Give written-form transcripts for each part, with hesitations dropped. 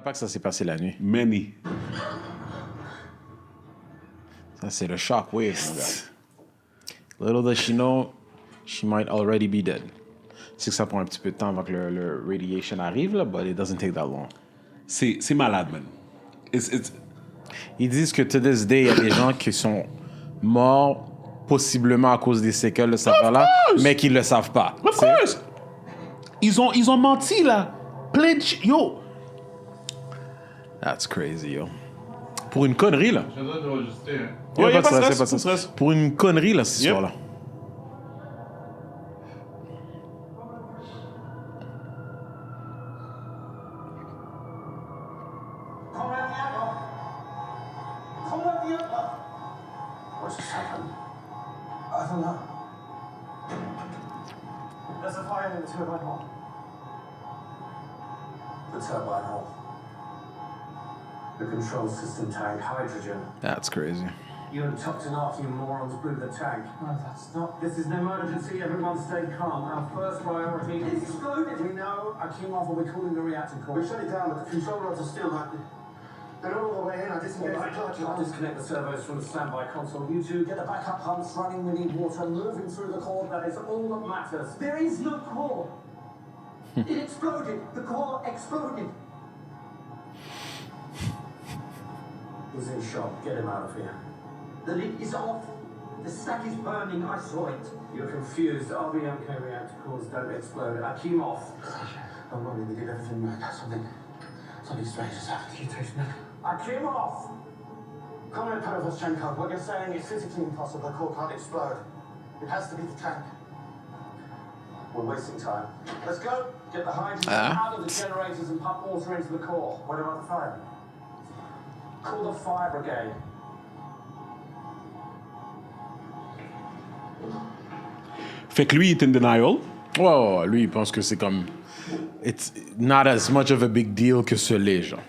savais pas que ça s'est passé la nuit. Many. Ça, c'est le shockwave, mon gars. Little does she know, she might already be dead. C'est que ça prend un petit peu de temps avant que le radiation arrive, là, but it doesn't take that long. C'est malade, man. Ils disent que to this day, il y a des gens qui sont morts possiblement à cause des séquelles de cette affaire-là, mais qui le savent pas. Of course! Ils ont menti, là. Plein de... Yo! That's crazy, yo. Pour une connerie, là. Je dois enregistrer. Hein. Ouais, y a pas de stress, stress, pas de stress. Pour une connerie, là, cette Yep. histoire-là. What's just happened? I don't know. There's a fire in the turbine hole. The turbine hole. The control system tank, hydrogen. That's crazy. You and Tupton after you morons blew the tank. No, that's not. This is an emergency. Everyone stay calm. Our first priority is... It's exploded. We know. Akimov will be calling the reactor core. We shut it down, but the control rods are still active. They're not all the way in. I disengaged the clutch. I'll disconnect the servos from the standby console. You two get the backup pumps running. We need water moving through the core. That is all that matters. There is no core. It exploded. The core exploded. He's in shock. Get him out of here. The lid is off. The stack is burning. I saw it. You're confused. RBMK reactor cores don't explode. Akimov. Don't worry. We did everything right. Something strange has happened. You taste nothing. Akimov! Comrade Perovoshenko, what you're saying is physically impossible. The core can't explode. It has to be the tank. We're wasting time. Let's go. Get the hydrogen out of the generators and pump water into the core. What about the fire? Call the fire brigade. Fait que lui, il est in denial. Ouais, lui, il pense que c'est comme... It's not as much of a big deal que ce l'est, genre.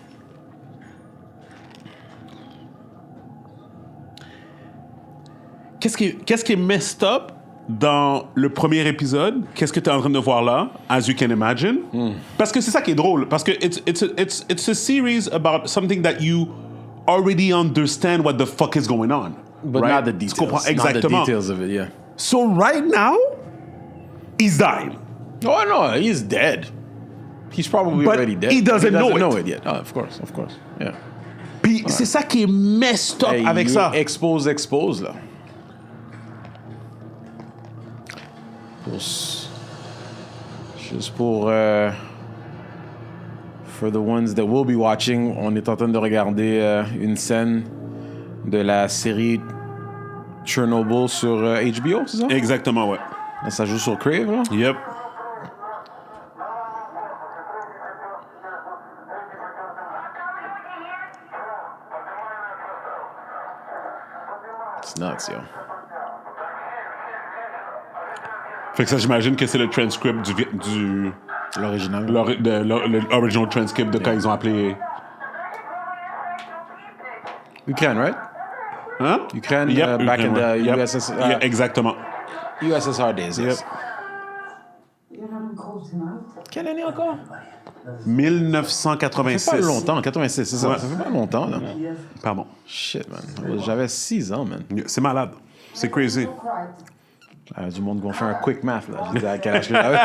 Qu'est-ce qui est messed up dans le premier épisode? Qu'est-ce que tu es en train de voir là? As you can imagine. Parce que c'est ça qui est drôle. Parce que it's a series about something that you already understand what the fuck is going on. But right? not the details. Tu comprends Not exactement. the details of it, yeah. So right now, he's dying. Oh, no, he's dead. He's probably But already dead. he doesn't know it yet. Oh, of course, yeah. Puis c'est ça qui est messed up Hey, avec ça. Expose, là. Juste pour... for the ones that will be watching, on est en train de regarder une scène de la série Chernobyl sur HBO, c'est ça? Exactement, ouais. Là, ça joue sur Crave, là? Yep. It's nuts, yo. Fait que ça, j'imagine que c'est le transcript du L'original. l'original transcript de quand ils ont appelé... Ukraine, right? Hein? Ukraine, Yep, back in the Yep. USSR, Yeah, exactement. USSR days, yes. You haven't called him out? Quelle année encore? Ça fait 1986. pas longtemps, 86, c'est ça. Ouais. Ça fait pas longtemps, là. Pardon. Shit, man. J'avais 6 ans, man. C'est malade. C'est crazy. Il y a du monde qui vont faire un quick math, là. Je dis à quel âge que j'avais.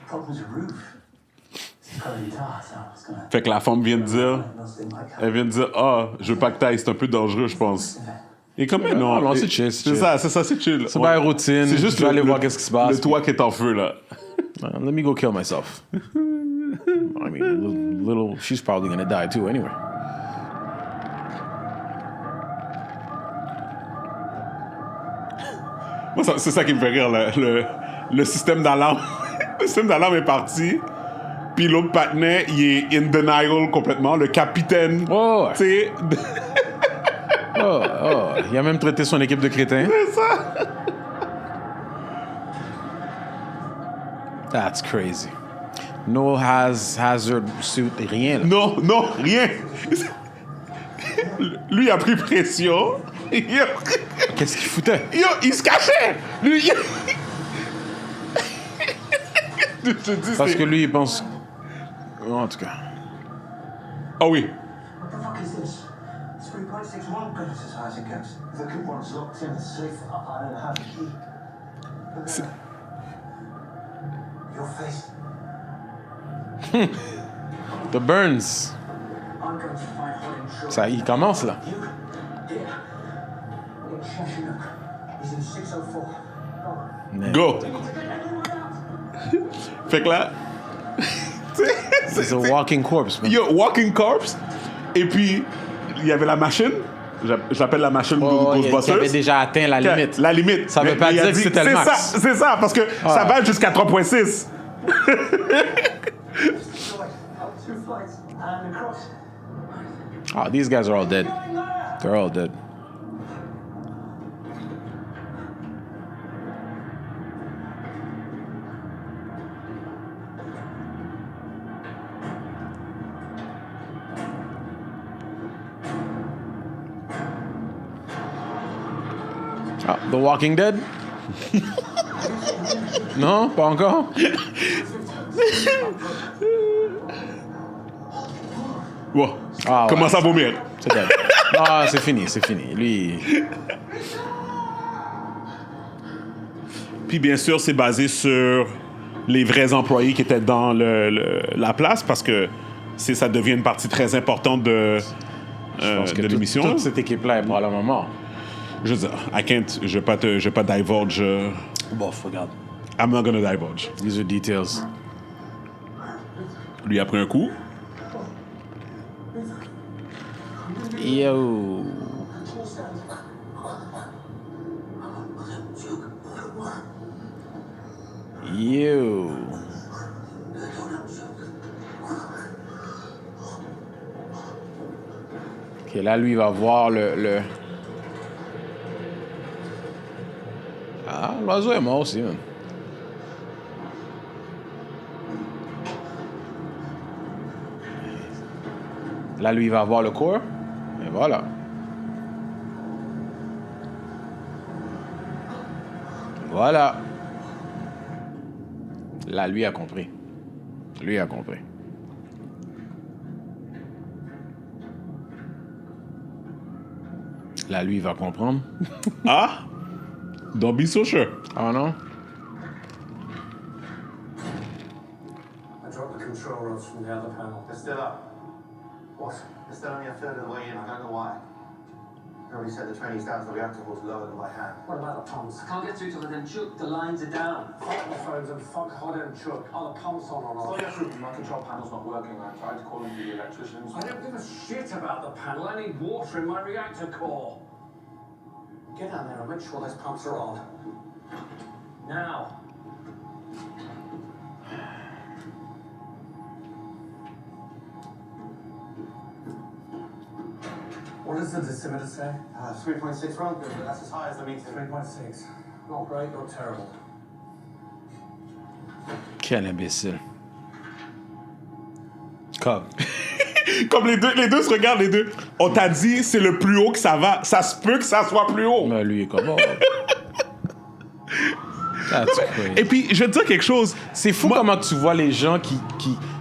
Problem's a roof. It's got a guitar, so it's gonna... Fait que la femme vient de dire... Elle vient de dire, je veux pas que t'ailles, c'est un peu dangereux, je pense. Et comme, mais non. non, c'est chill, c'est C'est chill. ça, c'est chill. C'est pas une routine. C'est juste Je vais aller voir qu'est-ce qui se passe. Le toit qui est en feu, là. Let me go kill myself. I mean, little, she's probably gonna die too, anyway. Moi, c'est ça qui me fait rire, le système d'alarme. Le système d'alarme est parti. Puis l'autre patinet, il est in denial complètement. Le capitaine, Oh, ouais. tu sais... Il a même traité son équipe de crétins. C'est ça. That's crazy. No hazard suit, rien. Là. Non, rien. Lui, il a pris pression. Qu'est-ce qu'il foutait? Il se cachait. Lui, te dis, Parce c'est- que lui, il pense... En tout cas. Ah oui. What the fuck is this? 3.61 gun. This is high as it gets. The coupon's locked in the safe. I don't have a key. Look at that. Your face. The Burns. I'm going to find Holland Shore. Ça, il commence, là. You? Here. In Shashinuk. He's in 604. Mais Go. Take everyone out. Fait que là, c'est un walking corpse, man. yo, walking corpse. Et puis, il y avait la machine. Je l'appelle la machine Oh, il Ghostbusters. avait déjà atteint la limite. La limite. Ça veut Mais pas il a dire que dit- c'était le c'est max. ça, c'est ça, parce que ça va jusqu'à 3.6. Two flights and across. Oh, these guys are all dead. Going there. They're all dead. Ah, The Walking Dead? Non, pas encore? Bon, Ah, ouais. commence à vomir. C'est dead. Ah, c'est fini, c'est fini. Lui, Puis bien sûr, c'est basé sur les vrais employés qui étaient dans la place parce que ça devient une partie très importante de parce que de l'émission. toute cette équipe-là est probablement morte. Je veux dire, je vais pas divulge. Bon, regarde. I'm not gonna divulge. These are details. Lui a pris un coup. Yo. Yo. Ok, là, lui, il va voir le... Ah, l'oiseau est mort aussi, man. Là, lui, il va voir le corps. Et voilà. Voilà. Là, lui a compris. Lui a compris. Là, lui, il va comprendre. Ah! Don't be so sure. Ah non? I dropped the control rods from the other panel. They're still up. What? They're still only a third of the way in. I don't know why. I already set the trainees down so the reactor was lower than by hand. What about the pumps? Can't get through to them. Chuk, the lines are down. Fuck the phones and fuck Hodder and Chook. Are the pumps on or Oh, not? yeah, true. My control panel's not working. I tried calling the electricians. I don't give a shit about the panel. I need water in my reactor core. Get down there and make sure those pumps are on. Now. What does the decimeter say? 3.6 wrong, but that's as high as the meter. 3.6. Not great, not terrible. Quel imbécile. Cobb. Comme les deux se regardent, les deux. On t'a dit, c'est le plus haut que ça va. Ça se peut que ça soit plus haut. Mais lui, il est comme... Oh. That's crazy. Et puis, je vais te dire quelque chose. C'est fou comment tu vois les gens qui...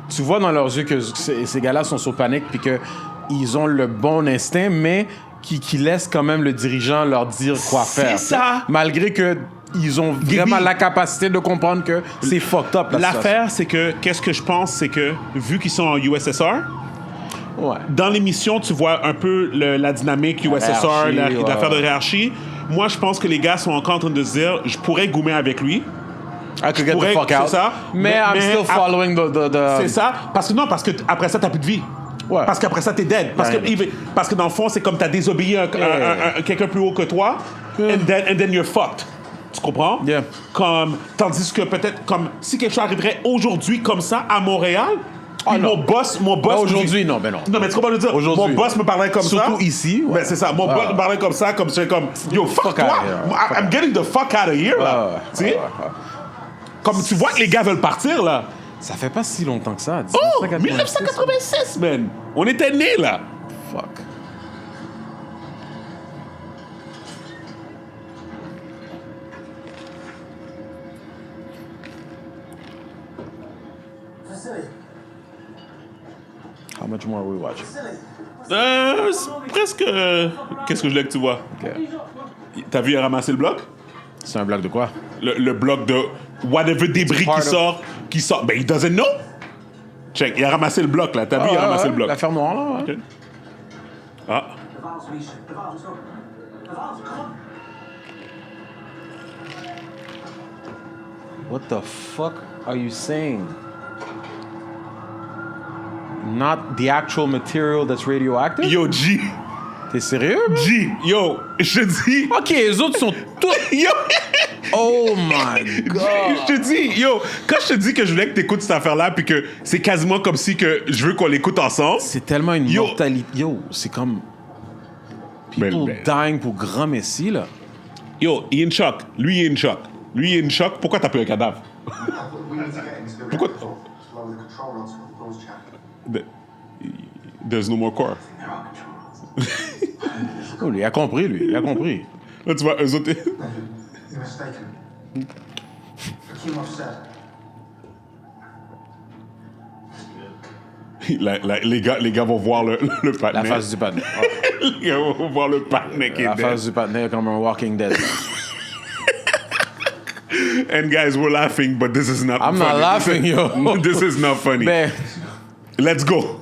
Tu vois dans leurs yeux que ces gars-là sont sous panique puis qu'ils ont le bon instinct, mais qui laissent quand même le dirigeant leur dire quoi C'est faire. ça. Malgré que ils ont vraiment la capacité de comprendre que c'est fucked up. L'affaire, c'est que, qu'est-ce que je pense, c'est que, vu qu'ils sont en USSR, Ouais. dans l'émission, tu vois un peu la dynamique USSR, hiérarchie, l'affaire de ouais. hiérarchie. Moi, je pense que les gars sont encore en train de se dire, je pourrais goumer avec lui. I could get the pourrais- fuck c'est out. ça. Mais I'm Mais still ap- following the... C'est ça. Parce que après ça, t'as plus de vie. Ouais. Parce qu'après ça, t'es dead. Parce que dans le fond, c'est comme t'as désobéi à quelqu'un plus haut que toi, and then you're fucked. Tu comprends? Yeah. Tandis que peut-être, comme si quelque chose arriverait aujourd'hui comme ça à Montréal, puis non. mon boss. Aujourd'hui, non, ben non. Non, mais tu comprends le dire? Aujourd'hui. Mon boss me parlerait comme ça. Surtout ici, ouais. Ben, c'est ça. Mon boss me parlerait comme ça, comme yo, fuck Fuck toi. out of here. I'm getting the fuck out of here, là. Ouais, Tu sais? ouais. Comme tu vois que les gars veulent partir, là. Ça fait pas si longtemps que ça. Oh! 1986, man! On était nés, là. Fuck. silly. How much more are we watching? Silly. C'est presque... Qu'est-ce que je voulais que tu vois? Ok. T'as vu ramasser le bloc? C'est un bloc de quoi? Le bloc de whatever débris part qui sort. Ben, he doesn't know. Check, il a ramassé le bloc, là. T'as vu, il a ramassé le bloc. La ferme noire, là. Ouais. Ok. Ah. The valve's reset. The valve's up. The valve's gone. What the fuck are you saying? Not the actual material that's radioactive? Yo, G. T'es sérieux, bro? G. Yo, je te dis... Ok, les autres sont tous... Yo. Oh my god! Je te dis, yo, quand je te dis que je voulais que t'écoutes cette affaire-là, puis que c'est quasiment comme si que je veux qu'on l'écoute ensemble. C'est tellement une Yo. mortalité. Yo, c'est comme... People Ben. dying pour grand messie, là. Yo, il est in shock. Lui, il est in shock. Lui, il est in shock. Pourquoi t'as pris un cadavre? We need to get into the Pourquoi- reactor to lower the control rods for the doors check. There's no more core. There are control rods. Oh, lui, il a compris, lui. Il a compris. Là, tu vois, eux autres... You're mistaken. Akimov said. les gars vont voir le La patinet. face du patinet. Les gars vont voir le patinet qui est La dead. face du patinet est comme un Walking Dead. And guys, we're laughing, but this is not I'm funny. not laughing, yo. This is not funny. Ben, Let's go.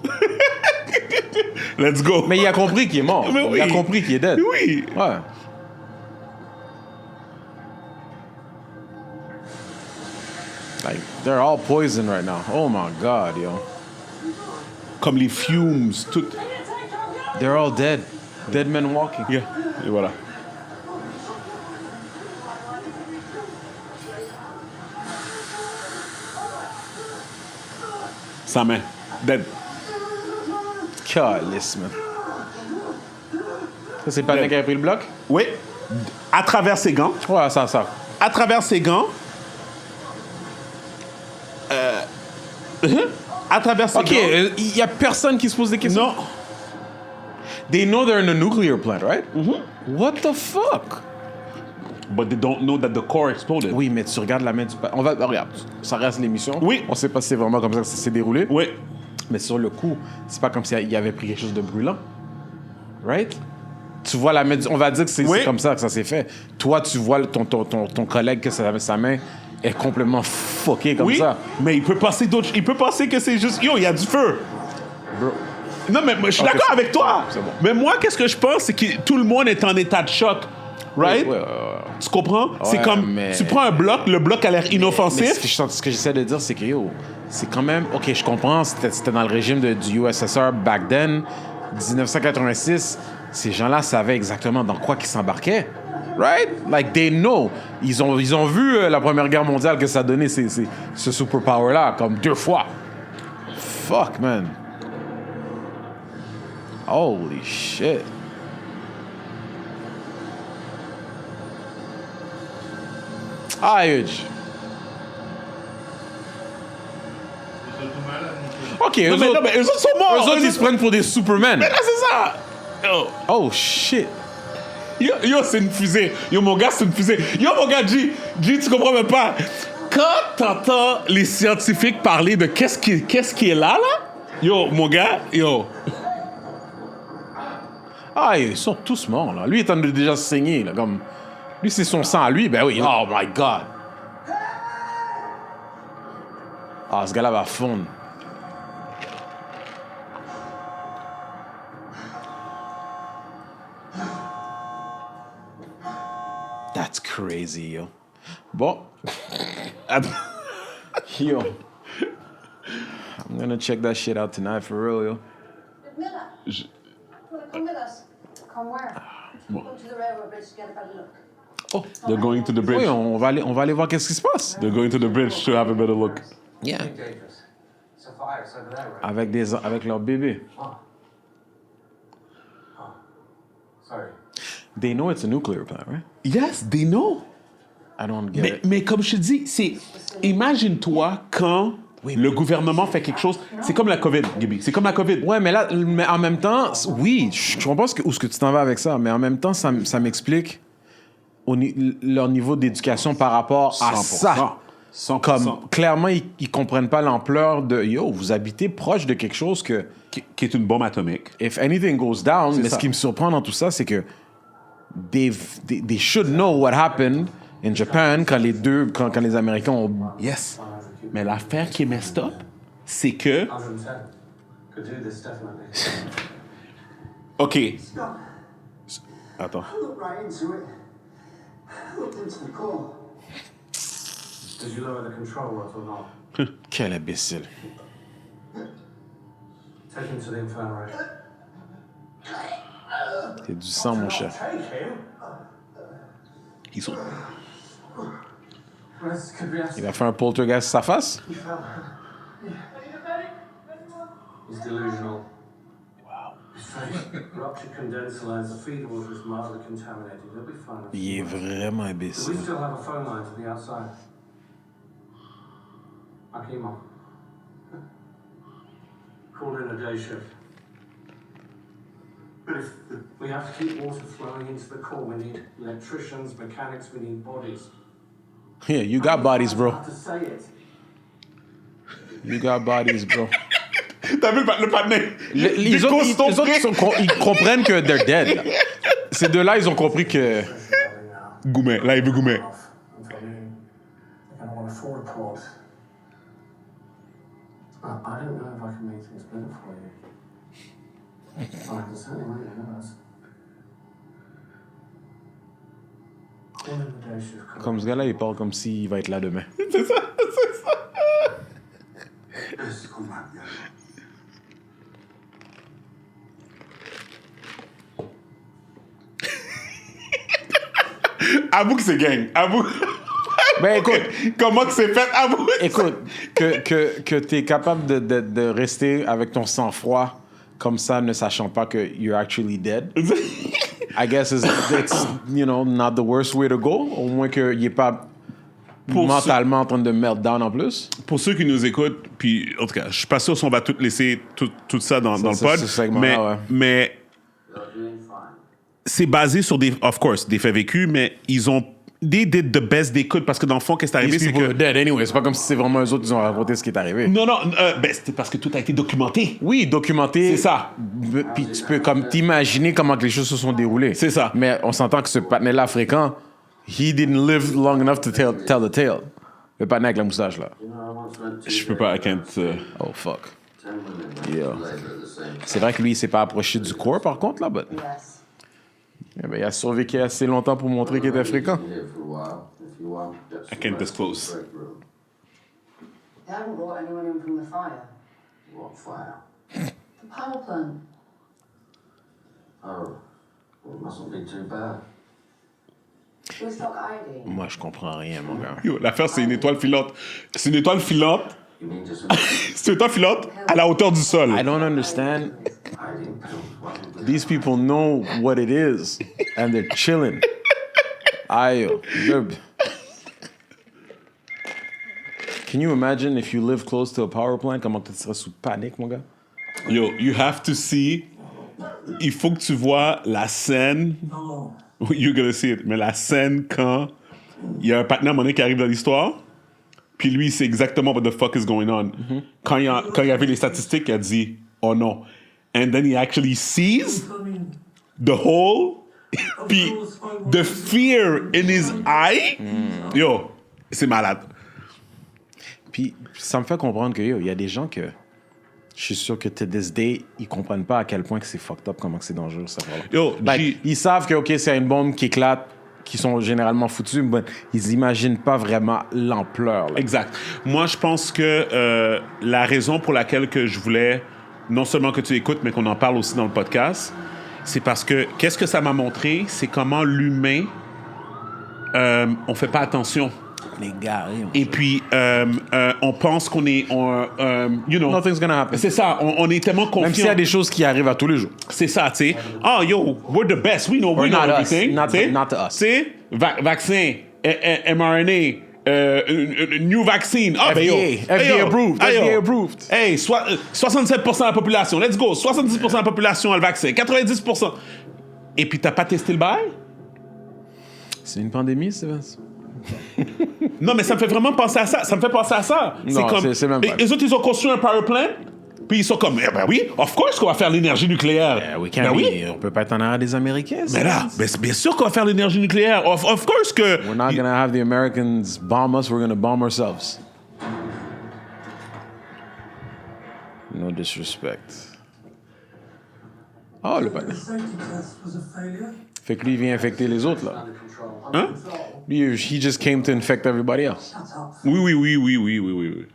Let's go. mais il a compris qu'il est mort. Mais oui. Il a compris qu'il est dead. Oui. Ouais. Like, they're all poisoned right now. Oh my god, yo. Comme les fumes, tout. They're all dead. Dead men walking. Yeah. Et voilà. Sa main. Dead. Calice, man. Ça, c'est pas le mec qui a pris le bloc? Oui. À travers ses gants. Ouais, ça. À travers ses gants. À travers ses Ok, gants. il y a personne qui se pose des questions. Non. They know they're in a nuclear plant, right? What the fuck? But they don't know that the core exploded. Oui, mais tu regardes la main du... regarde, ça reste l'émission. Oui. On sait pas si c'est vraiment comme ça que ça s'est déroulé. Oui. Mais sur le coup, c'est pas comme s'il avait pris quelque chose de brûlant. Right? Tu vois la main du... On va dire que c'est Oui. c'est comme ça que ça s'est fait. Toi, tu vois ton collègue que sa main est complètement fuckée comme Oui. ça. Mais il peut penser d'autres. Il peut penser que c'est juste. Yo, il y a du feu. Bro. Non, mais moi, je suis Ok, d'accord c'est avec toi. c'est bon. Mais moi, qu'est-ce que je pense, c'est que tout le monde est en état de choc. Right? Ouais. Tu comprends? C'est Ouais, comme, mais- tu prends un bloc, le bloc a l'air Mais inoffensif. ce que j'essaie de dire, c'est que yo, c'est quand même... OK, je comprends, c'était dans le régime du USSR back then, 1986. Ces gens-là savaient exactement dans quoi ils s'embarquaient. Right? Like, they know. Ils ont vu la Première Guerre mondiale que ça donnait ce superpower-là, comme 2 fois. Fuck, man. Holy shit. Ah, huge. OK, eux Non, mais, autres, non, mais eux autres sont morts. eux autres, ils se prennent pour des Superman. Mais là, c'est ça. Yo, Oh, shit. yo, c'est une fusée. Yo, mon gars, c'est une fusée. Yo, mon gars, G, tu comprends même pas. Quand t'entends les scientifiques parler de qu'est-ce qui est là, yo, mon gars, yo. Ah, ils sont tous morts, là. Lui, il est en train de déjà saigner, là, comme... Lui, c'est son sang à lui, ben oui. Oh, my God. Ah, ce gars-là va fondre. That's crazy, yo. Bon. Yo. I'm gonna check that shit out tonight, for real, yo. Miller, come with us. Come where? Go to the railroad bridge to get a better look. Oh, they're going to the bridge. Oui, on va aller voir qu'est-ce qui se passe. They're going to the bridge to have a better look. Yeah. Dangerous. It's a fire, it's over there, right? Avec leur bébé. Sorry. They know it's a nuclear plant, right? Yes, they know. I don't get Mais, it. mais comme je te dis, c'est... Imagine-toi quand le gouvernement fait quelque chose. C'est comme la COVID, Gibi. C'est comme la COVID. Ouais, mais là, mais en même temps, oui, je comprends où ce que tu t'en vas avec ça, mais en même temps, ça m'explique leur niveau d'éducation par rapport à 100%. ça. 100%. Comme, clairement, ils comprennent pas l'ampleur de... Yo, vous habitez proche de quelque chose que... Qui est une bombe atomique. If anything goes down, C'est mais ça. ce qui me surprend dans tout ça, c'est que they should know what happened in Japan quand les Américains ont... Yes. Mais l'affaire qui est messed up, c'est que... 110. Could do this, definitely. OK. Scott, Attends. I looked right into it. I looked into the core. Did you lower the control rod or not? Quel imbécile. Take him to the infirmary. C'est du sang, mon cher. Take him? Ils sont... This could be Il a fait un poltergeist sa face? He fell. He's delusional. Wow. His face ruptured condenser lines. The feeder water is mildly contaminated. He'll be fine. Il est vraiment Do we imbécile. still have a phone line to the outside? Akima. Call in a day shift. But if We have to keep water flowing into the core. We need electricians, mechanics, we need bodies. Yeah, you got bodies, I bro. have to say it. You got bodies, bro. T'as vu le patinet? Les autres, ils comprennent que they're dead. Ces deux-là, ils ont compris que... Goumet. Là, il veut Goumet. Until noon. And I want a full report. I don't know if I can make things better for you. I can certainly make it worse. Call in the day shift. Call. Comme ce gars-là, il parle comme s'il va être là demain. this come back, yeah. Avoue que c'est gang. Avoue. Ben écoute, Comment que c'est fait? Avoue. écoute, que tu es capable de rester avec ton sang-froid comme ça, ne sachant pas que you're actually dead. I guess it's you know, not the worst way to go. Au moins qu'il n'est pas Pour mentalement en train de meltdown en plus. Pour ceux qui nous écoutent, puis en tout cas, je suis pas sûr si on va tout laisser tout ça dans le pod, ce segment-là, ouais. mais You're doing fine. c'est basé sur of course, des faits vécus, mais ils ont they did the best they could parce que dans le fond, qu'est-ce qui est arrivé, These c'est people que are dead anyway. C'est pas comme si c'est vraiment eux autres qui ont raconté ce qui est arrivé. non, ben c'était parce que tout a été documenté. Oui, documenté. C'est ça. Puis tu peux comme t'imaginer comment que les choses se sont déroulées. C'est ça. Mais on s'entend que ce patinet-là africain, he didn't live long enough to tell the tale. Le patinet avec la moustache là. You know, I once went to Je peux pas, I can't. Oh fuck. 10 women Yeah. labor at the same C'est vrai que lui, il s'est pas approché du corps par contre là, but Yes. eh ben, il a survécu assez longtemps pour montrer qu'il était africain. here for a while. If you want, get I can't disclose. break room. They haven't brought anyone in from the fire. What fire? The power plant. Oh, well, it mustn't be too bad. We stock ID. Moi, je comprends rien, mon gars. Yo, l'affaire, c'est une étoile filante. C'est une étoile filante. You mean just C'est une étoile filante à la hauteur du sol. I don't understand. hiding pills? What would we These people know what it is, and they're chilling. Ayo. Can you imagine if you live close to a power plant, comment tu serais sous panique, mon gars? Yo, you have to see. Il faut que tu vois la scène. You're gonna see it. Mais la scène quand il y a un partenaire monnaie qui arrive dans l'histoire, puis lui, il sait exactement what the fuck is going on. Quand il y a vu les statistiques, il a dit, oh non. And then he actually sees the hole, puis the fear in his eye. Yo, c'est malade. Puis ça me fait comprendre que yo, il y a des gens que je suis sûr que to this day, ils comprennent pas à quel point que c'est fucked up, comment que c'est dangereux, ça. Yo, Like, ils savent que ok, c'est une bombe qui éclate, qui sont généralement foutus, mais ils imaginent pas vraiment l'ampleur. là. Exact. Moi, je pense que la raison pour laquelle que je voulais non seulement que tu écoutes, mais qu'on en parle aussi dans le podcast, c'est parce que qu'est-ce que ça m'a montré, c'est comment l'humain, on fait pas attention. Les gars, Et puis, on pense qu'on est, you know, nothing's gonna happen. c'est ça, on est tellement Même s'il y a confiant. des choses qui arrivent à tous les jours. C'est ça, tu sais. Oh, yo, we're the best. We know Or not us. everything. Not tu sais. to us. Tu sais, vaccin, mRNA, new vaccine. Ah, ben yo. FDA Hey, yo. approved. Hey, yo. FDA approved. Hey, 67% de la population. Let's go. 70% de la population a le vaccin. 90%. Et puis, t'as pas testé le bail? C'est une pandémie, Steven? Non, mais ça me fait vraiment penser à ça. Ça me fait penser à ça. Non, c'est même pas. Les autres, ils ont construit un power plant, puis ils sont comme, eh ben oui, of course qu'on va faire l'énergie nucléaire. Ben oui. On peut pas être en arrière des Américains. Mais là, c'est bien sûr qu'on va faire l'énergie nucléaire. Of course que... We're not gonna have the Americans bomb us, we're gonna bomb ourselves. No disrespect. Oh, le The panneau. safety test was a failure. Fait que lui, il vient infecter les autres, là. Under control. Hein? Lui, he just came to infect everybody else. Shut up. Oui.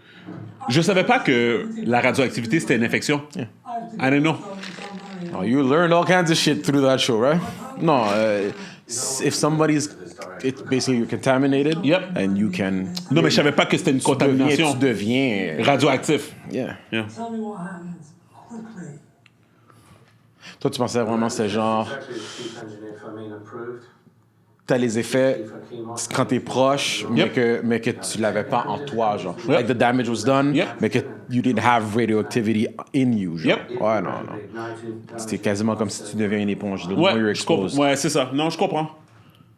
Je savais pas que la radioactivité, c'était une infection. I didn't know. Oh, you learned all kinds of shit through that show, right? No, if somebody's... It's basically you're contaminated. Yep. And you can... Non, mais je savais pas que c'était une contamination Tu deviens... radioactive. Yeah. Yeah. Tell me what happened. Quickly. Toi, tu pensais vraiment que c'était genre... Exactly as chief engineer Firmino proved. T'as les effets quand t'es proche, Yep. mais que tu l'avais pas en toi, genre. Yep. Like the damage was done, Yep. mais que you didn't have radioactivity in you, genre. Yep. Ouais, non. C'était quasiment comme si tu deviens une éponge. The more you're Ouais, exposed. ouais, c'est ça. Non, je comprends.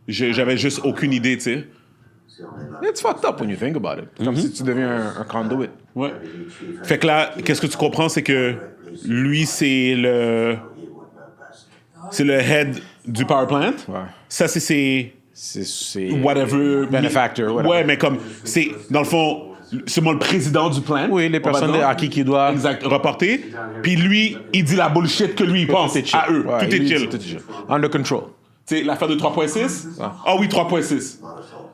J'avais juste aucune idée, tu sais. It's fucked up when you think about it. Comme si tu deviens un conduit. Ouais. Fait que là, qu'est-ce que tu comprends, c'est que lui, c'est le head du power plant. Ouais. Ça, c'est C'est... whatever. Benefactor, whatever. Ouais, mais comme, c'est, dans le fond, c'est moi le président du plant. Oui, les on va personnes dire. à qui doit... Exact, reporter. Puis lui, il dit la bullshit que lui, il pense Tout est chill. à eux. Ouais, Tout est lui, chill. Tout est chill. Under control. Tu sais, l'affaire de 3.6? Ah oui, 3.6.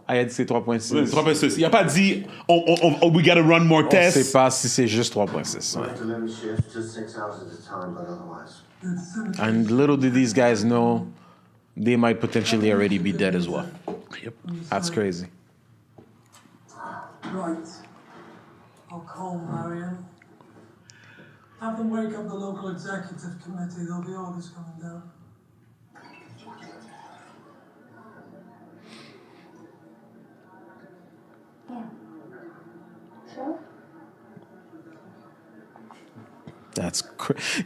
Ah, il a dit c'est 3.6. Oui, 3.6. Il a pas dit, we gotta run more On tests. sait pas si c'est juste 3.6. Ouais. To limit shifts to 6 hours at a time, but otherwise. And little did these guys know, they might potentially already be dead as well. Yep. That's crazy. Right. I'll call Marion. Have them wake up the local executive committee. There'll be orders coming down. Yeah. Sure? That's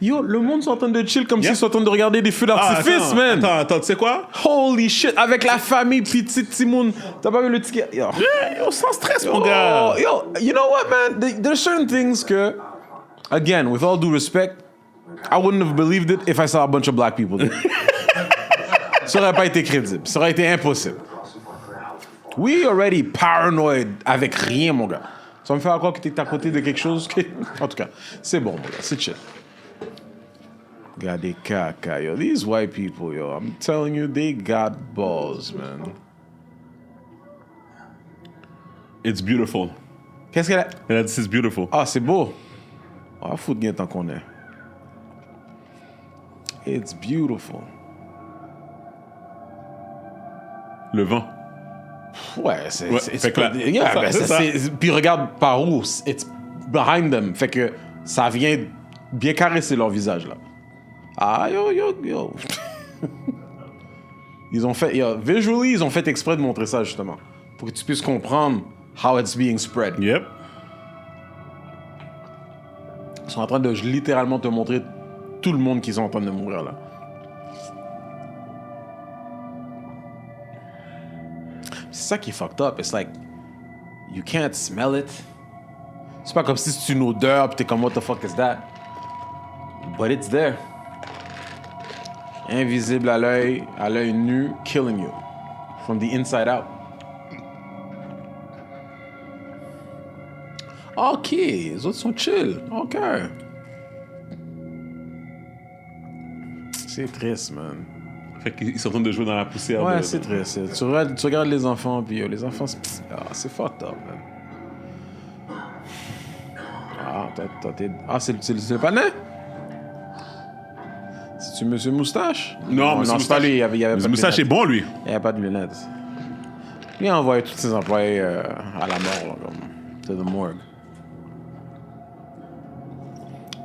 Yo, le monde sont en train de chill comme Yeah. s'ils sont en train de regarder des feux d'artifice, man. Attends, tu sais quoi? Holy shit, avec la famille, petit Timoun. T'as pas vu le ticket? Yo. Yo, sans stress, mon gars. Oh, yo, you know what, man? There's certain things que, again, with all due respect, I wouldn't have believed it if I saw a bunch of black people there. Ça aurait pas été crédible. Ça aurait été impossible. We already paranoid avec rien, mon gars. Ça va me faire croire que t'es à côté de quelque chose que... En tout cas, c'est bon, mon gars. C'est chill. Got des caca, yo. These white people, yo. I'm telling you, they got balls, man. It's beautiful. Qu'est-ce qu'elle a... Elle a dit, it's beautiful. Ah, c'est beau. Ah, fout bien tant qu'on est. It's beautiful. Le vent. Ouais, c'est... Ouais, c'est- fait que là- yeah, c'est ben, ça, ça, c'est ça. puis regarde par où. It's behind them. Fait que ça vient bien caresser leur visage, là. Ah, yo. Ils ont fait... Yo, visually, ils ont fait exprès de montrer ça, justement. Pour que tu puisses comprendre how it's being spread. Yep. Ils sont en train de littéralement te montrer tout le monde qui sont en train de mourir, là. C'est ça qui est fucked up. It's like, you can't smell it. C'est pas comme si c'est une odeur pis t'es comme, what the fuck is that? But it's there. Invisible à l'œil nu, killing you. From the inside out. Ok, les autres sont chill. Ok. C'est triste, man. Fait qu'ils sont en train de jouer dans la poussière. Ouais, de- c'est triste. Tu regardes les enfants, puis les enfants, c'est fucked up, man. Ah, c'est le panais? C'est-tu Monsieur Moustache? Non, Monsieur c'est pas Moustache. lui, il y avait pas Le de moustache est lunettes. bon, lui. Il n'y avait pas de lunettes. Lui, il a envoyé tous ses employés à la mort, là, comme, to the morgue.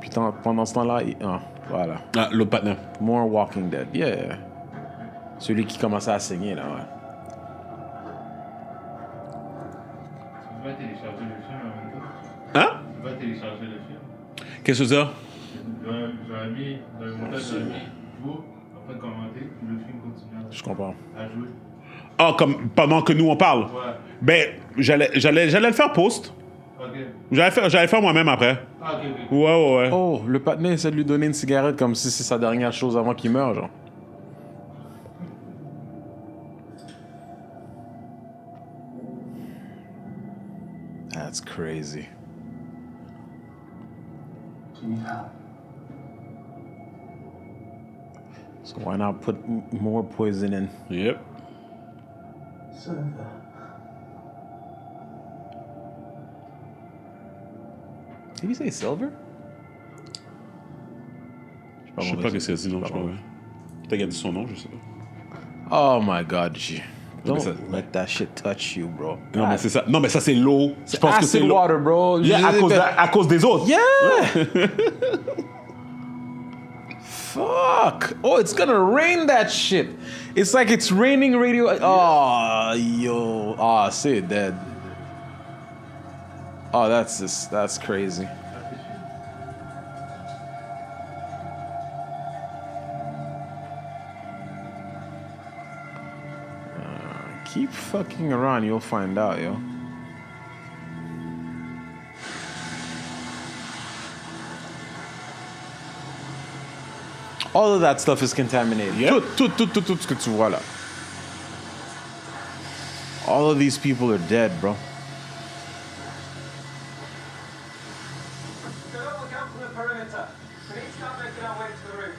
Puis pendant ce temps-là, voilà. Ah, l'autre partenaire. More Walking Dead, yeah. Celui qui commençait à saigner, là, ouais. Tu vas télécharger le film en même temps. Hein? Tu vas télécharger le film. Qu'est-ce que c'est ça? J'aurais mis, dans le montage, j'aurais mis vous, en train de commenter, le film continue Je comprends. à jouer. Ah, comme pendant que nous, on parle? Ouais. Ben, j'allais le faire post. Ok. J'allais faire moi-même après. Ah, ok, ok. Ouais. Oh, le patinet essaie de lui donner une cigarette comme si c'est sa dernière chose avant qu'il meure, genre. That's crazy. Do you need help? So why not put more poison in? Yep. Silver. Did he say silver? Je sais pas ce que c'est, sinon, je sais pas. Ouais. Peut-être qu'il a dit son nom, je sais pas. Oh my god, G. Don't ça- let that shit touch you, bro. Non, mais c'est ça. Non, mais ça, c'est l'eau. Je pense que c'est Acid l'eau. water, bro. Yeah, à cause des autres. Yeah! Fuck! Oh, it's gonna rain that shit. It's like it's raining radio. Oh, yo. Oh, c'est dead. Oh, that's crazy. Keep fucking around, you'll find out, yo. All of that stuff is contaminated. Yep. Tout ce que tu vois là. All of these people are dead, bro. Don't look out from the perimeter. We need to start making our way to the roof.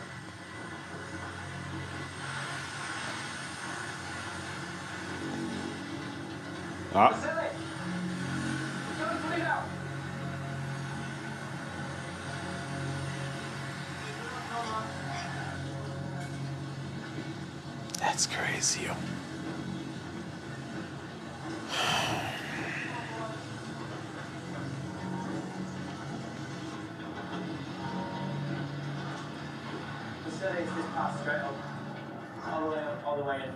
Ah. Vasily! Don't bleed out! That's crazy, yo. Vasily, it's this path straight up. All the way in.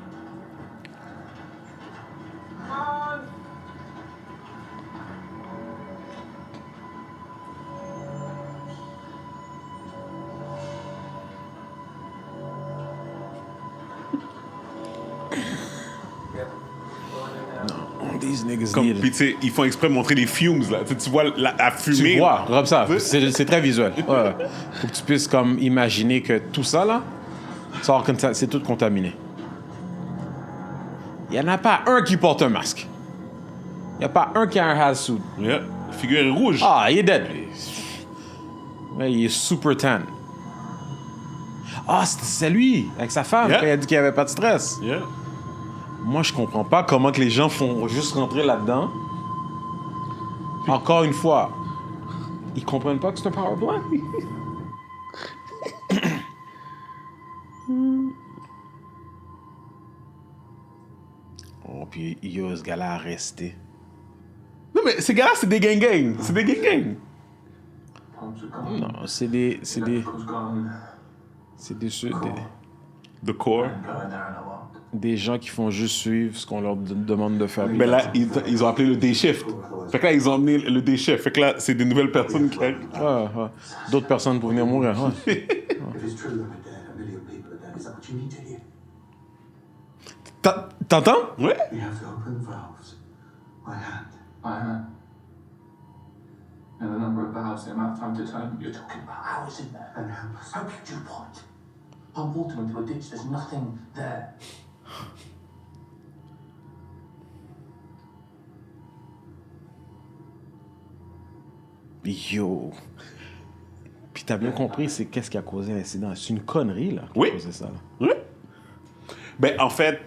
Come on! These niggas Comme, need puis it. tu sais, ils font exprès de montrer les fumes, là. Tu vois la fumée. Tu vois, comme ça, c'est très visuel. Ouais. Faut que tu puisses comme imaginer que tout ça là, c'est tout contaminé. Il n'y en a pas un qui porte un masque. Il n'y a pas un qui a un hazsuit. Yeah. La figure est rouge. Ah, il est dead, lui. Ouais, il est super tan. Ah, c'est lui, avec sa femme, Yeah. quand il a dit qu'il n'y avait pas de stress. Yeah. Moi, je comprends pas comment que les gens font juste rentrer là-dedans. Encore une fois, ils comprennent pas que c'est un power plant. Oh, puis yo, ce gars-là a resté. Non, mais ces gars-là, c'est des gang-gang. C'est des gang-gang. Pumps are gone. Non, c'est des Electrical's gone. The core. I'm going there in a lot. des gens qui font juste suivre ce qu'on leur demande de faire. Mais là, ils ont appelé le day shift. Fait que là, ils ont amené le day shift. Fait que là, c'est des nouvelles personnes qui arrivent. Ouais. D'autres personnes pour venir mourir. Ouais. If it's true that we're dead, a million people are dead. Is that what you need to hear? T'entends? Ouais. We have to open valves by hand. By hand. And the number of valves, the amount of time to turn. You're talking about hours in there. And help us. How could you point? Pump water into a ditch, there's nothing there. Yo. Puis t'as bien compris, c'est qu'est-ce qui a causé l'incident. C'est une connerie, là, qui Oui. a causé ça. Là. Oui. Ben, en fait.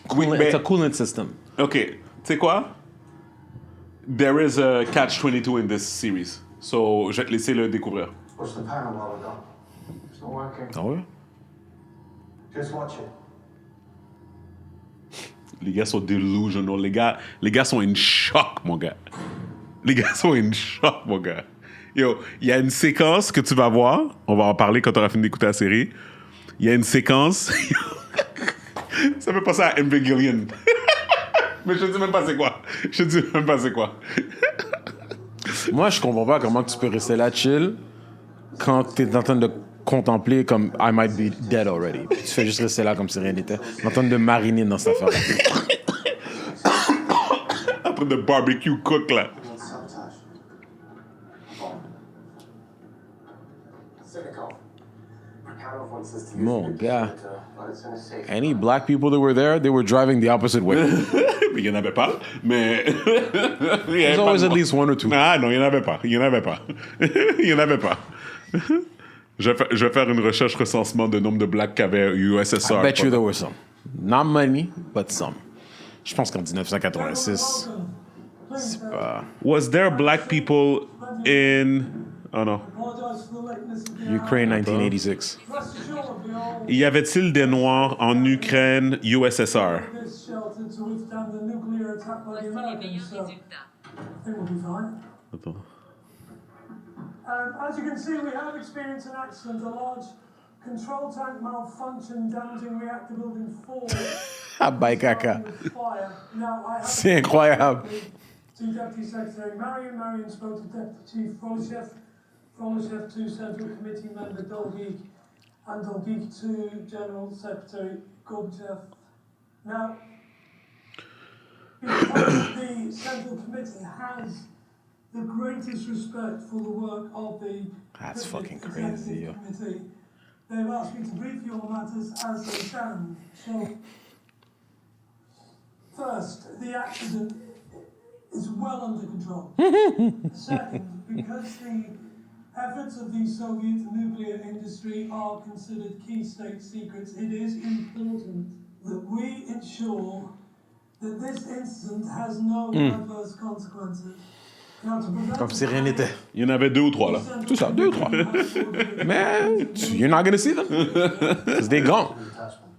It's a coolant system. OK. Tu sais quoi? There is a catch-22 in this series. So, je vais te laisser le découvrir. Watch the panel while we're gone. It's not working. Ah ouais? Just watch it. Les gars sont delusional. Les gars sont in shock, mon gars. Les gars sont in shock, mon gars. Yo, il y a une séquence que tu vas voir. On va en parler quand tu auras fini d'écouter la série. Il y a une séquence. Ça fait penser à M.V. Gillian. Mais je te dis même pas c'est quoi. Moi, je comprends pas comment tu peux rester là chill quand t'es en train de contempler comme I might be dead already. Puis tu fais juste rester là comme si rien n'était. En train de mariner dans cette affaire. En train de barbecue cook, là. Sabotage. Sinikov. Makarov wants us to use Mon the gars. distributor, but it's in a safe. Any black people that were there, they were driving the opposite way. Mais il n'y en avait pas. Mais. There's always at least one or two. Ah non, il n'y en avait pas. Il n'y en avait pas. Il n'y en avait pas. Je vais faire une recherche recensement de nombre de blacks qu'avait USSR. I bet you there were some. Not many, but some. Je pense qu'en 1986, c'est pas... Was there black people in. Oh non. Apologise for the lateness of the Ukraine 1986. Rest assured, we all Y avait-il des Noirs en Ukraine, USSR? this shelter to withstand the nuclear attack by the Americans, so I think we'll be fine. Attends. As you can see, we have experienced an accident, a large control tank malfunction damaging reactor building 4. Ah, bye, caca. With fire. Now, I have C'est incroyable. to Deputy Secretary Marion spoke to Deputy Chief Froleshev to Central Committee member Dolgeek, and Dolgeek to General Secretary Gorbachev. Now, because the Central Committee has the greatest respect for the work of the That's fucking Executive crazy, yo. Committee, they've asked me to brief you on matters as they stand. So, first, the accident is well under control. Second, because the efforts of the Soviet nuclear industry are considered key state secrets, it is important that we ensure that this incident has no adverse consequences. Now, to prevent Comme si rien n'était. Il y en avait 2 ou 3 là. C'est ça, 2 ou 3. Man, you're not gonna see them. Because they're gone. Detachment.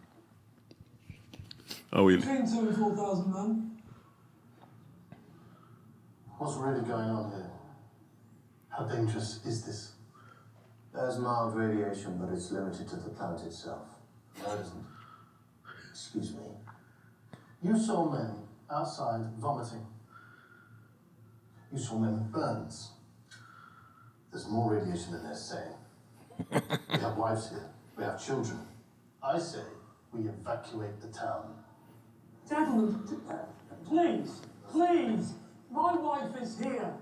Ah oui. between 2,000 and 4,000 men. What's really going on here? How dangerous is this? There's mild radiation, but it's limited to the plant itself. No, it isn't. Excuse me. You saw men outside vomiting. You saw men with burns. There's more radiation than they're saying. We have wives here. We have children. I say we evacuate the town. Gentlemen, please, please, my wife is here.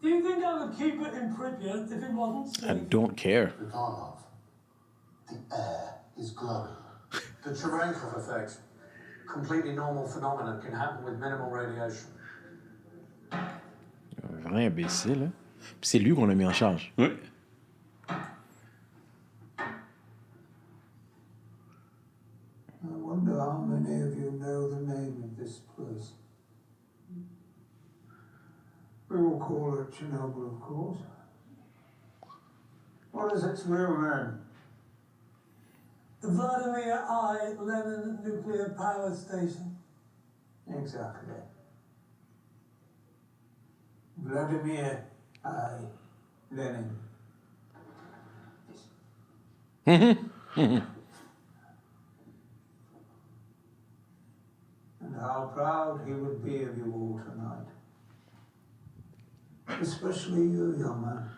Do you think I would keep it in Pripyat if it wasn't safe? I don't care. Bukhanov, the air is glowing. The Cherenkov effect, completely normal phenomenon, can happen with minimal radiation. Vrai imbécile, hein? Puis c'est lui qu'on a mis en charge. Oui. I wonder how many of you know the name of this place. We will call it Chernobyl, of course. What is its real name? The Vladimir I. Lenin Nuclear Power Station. Exactly. Vladimir I. Lenin. And how proud he would be of you all tonight. Especially you, young man.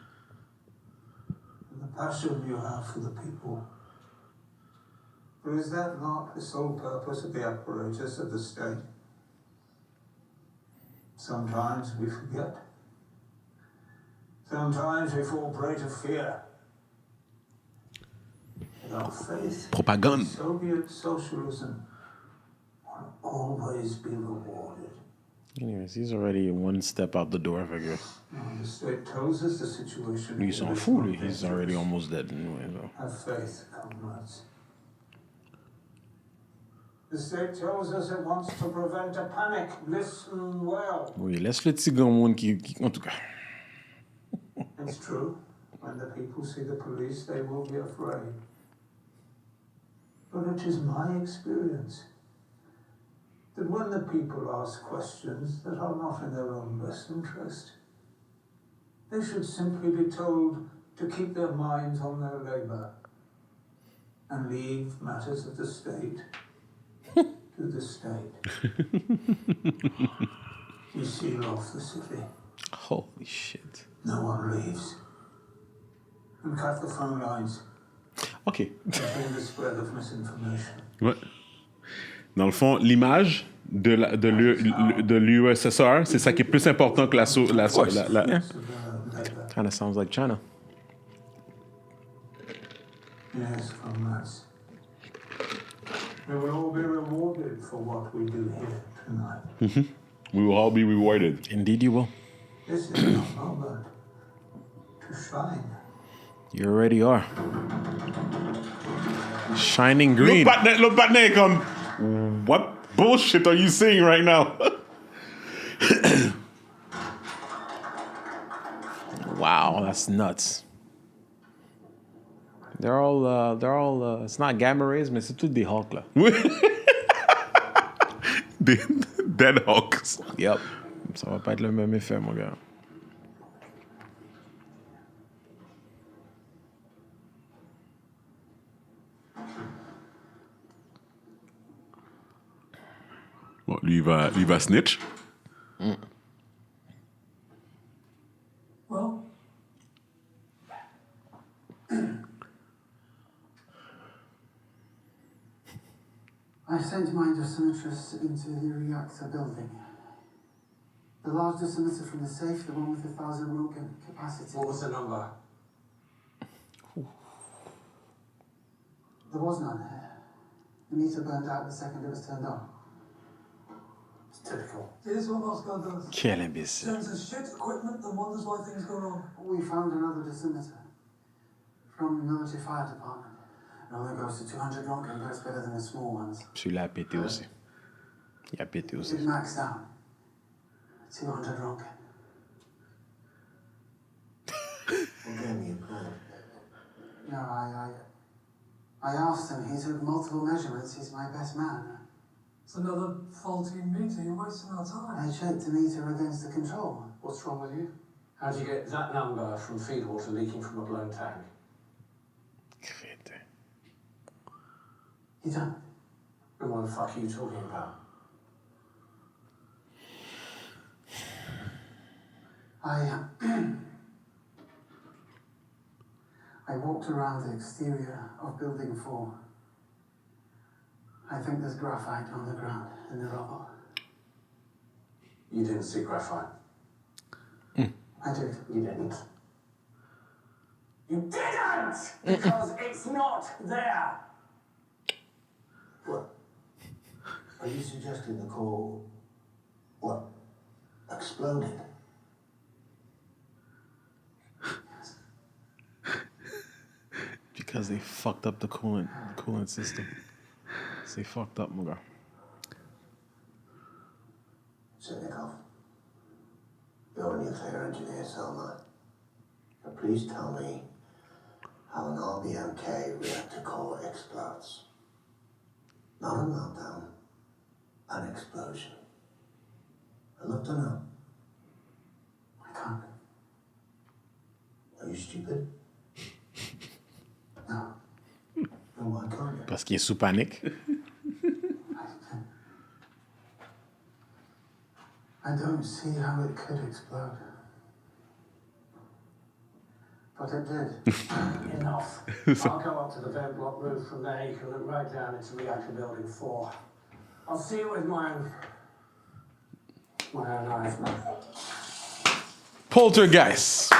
And the passion you have for the people. For is that not the sole purpose of the apparatus of the state? Sometimes we forget. Sometimes we fall prey to fear. Without faith, Propagande. Soviet socialism will always be rewarded. Anyways, he's already one step out the door, figure. Now, the state tells us the situation. Lui, il s'en fout, lui. He's already almost dead anyway, so. Have faith, comrades. The state tells us it wants to prevent a panic. Listen well. Oui, laisse le petit gamoun qui... En tout cas. It's true. When the people see the police, they will be afraid. But it is my experience that when the people ask questions that are not in their own best interest, they should simply be told to keep their minds on their labor and leave matters of the state to the state. We seal off the city. Holy shit. No one leaves. and cut the phone lines OK. between the spread of misinformation. Ouais. Dans le fond, l'image de l'USSR, c'est ça qui est plus important que la... Yeah. Better. Kind of sounds like China. Yes, comrades. We will all be rewarded for what we do here tonight. We will all be rewarded. Indeed you will. This is your moment to shine. You already are. Shining green. L'autre partenaire est comme... What bullshit are you saying right now? Wow, that's nuts. They're all, it's not gamma rays, mais c'est tous des Hulk, là. Des Dead Hawks. Yep. Ça va pas être le même effet, mon gars. Bon, lui, il va snitch. Well, I sent my dosimetrist into the reactor building. The large dosimeter from the safe, the one with 1,000 Roentgen capacity. what was the number? There was none. The meter burned out the second it was turned on. It's typical. Here's what Moscow does. Quel imbécile. Sends us shit equipment and wonders why things go wrong. We found another dosimeter from the military fire department. It only goes to 200 Roentgen, but it's better than the small ones. Celui-là a pété aussi. Il a pété aussi. It maxed out. 200 Roentgen. What gave me a plan? No, I asked him. He took multiple measurements. He's my best man. It's another faulty meter. You're wasting our time. I checked the meter against the control. What's wrong with you? How'd you get that number from feed water leaking from a blown tank? Crétin. You don't. And what the fuck are you talking about? I walked around the exterior of Building 4. I think there's graphite on the ground in the rubble. You didn't see graphite. I did. You didn't. You didn't! Because it's not there! What? Are you suggesting the core, what, exploded? Because they fucked up the coolant system. They fucked up, mon gars. Sinnikov, you're a nuclear engineer, so am I. So please tell me how an RBMK reactor core explodes. Not a meltdown, an explosion. I'd love to know. I can't. Are you stupid? No. Then why can't you? Parce qu'il est sous panique. I don't see how it could explode. But it did. Enough. I'll go up to the vent block roof. From there you can look right down into reactor building 4. I'll see it with my own eyes. Poltergeist.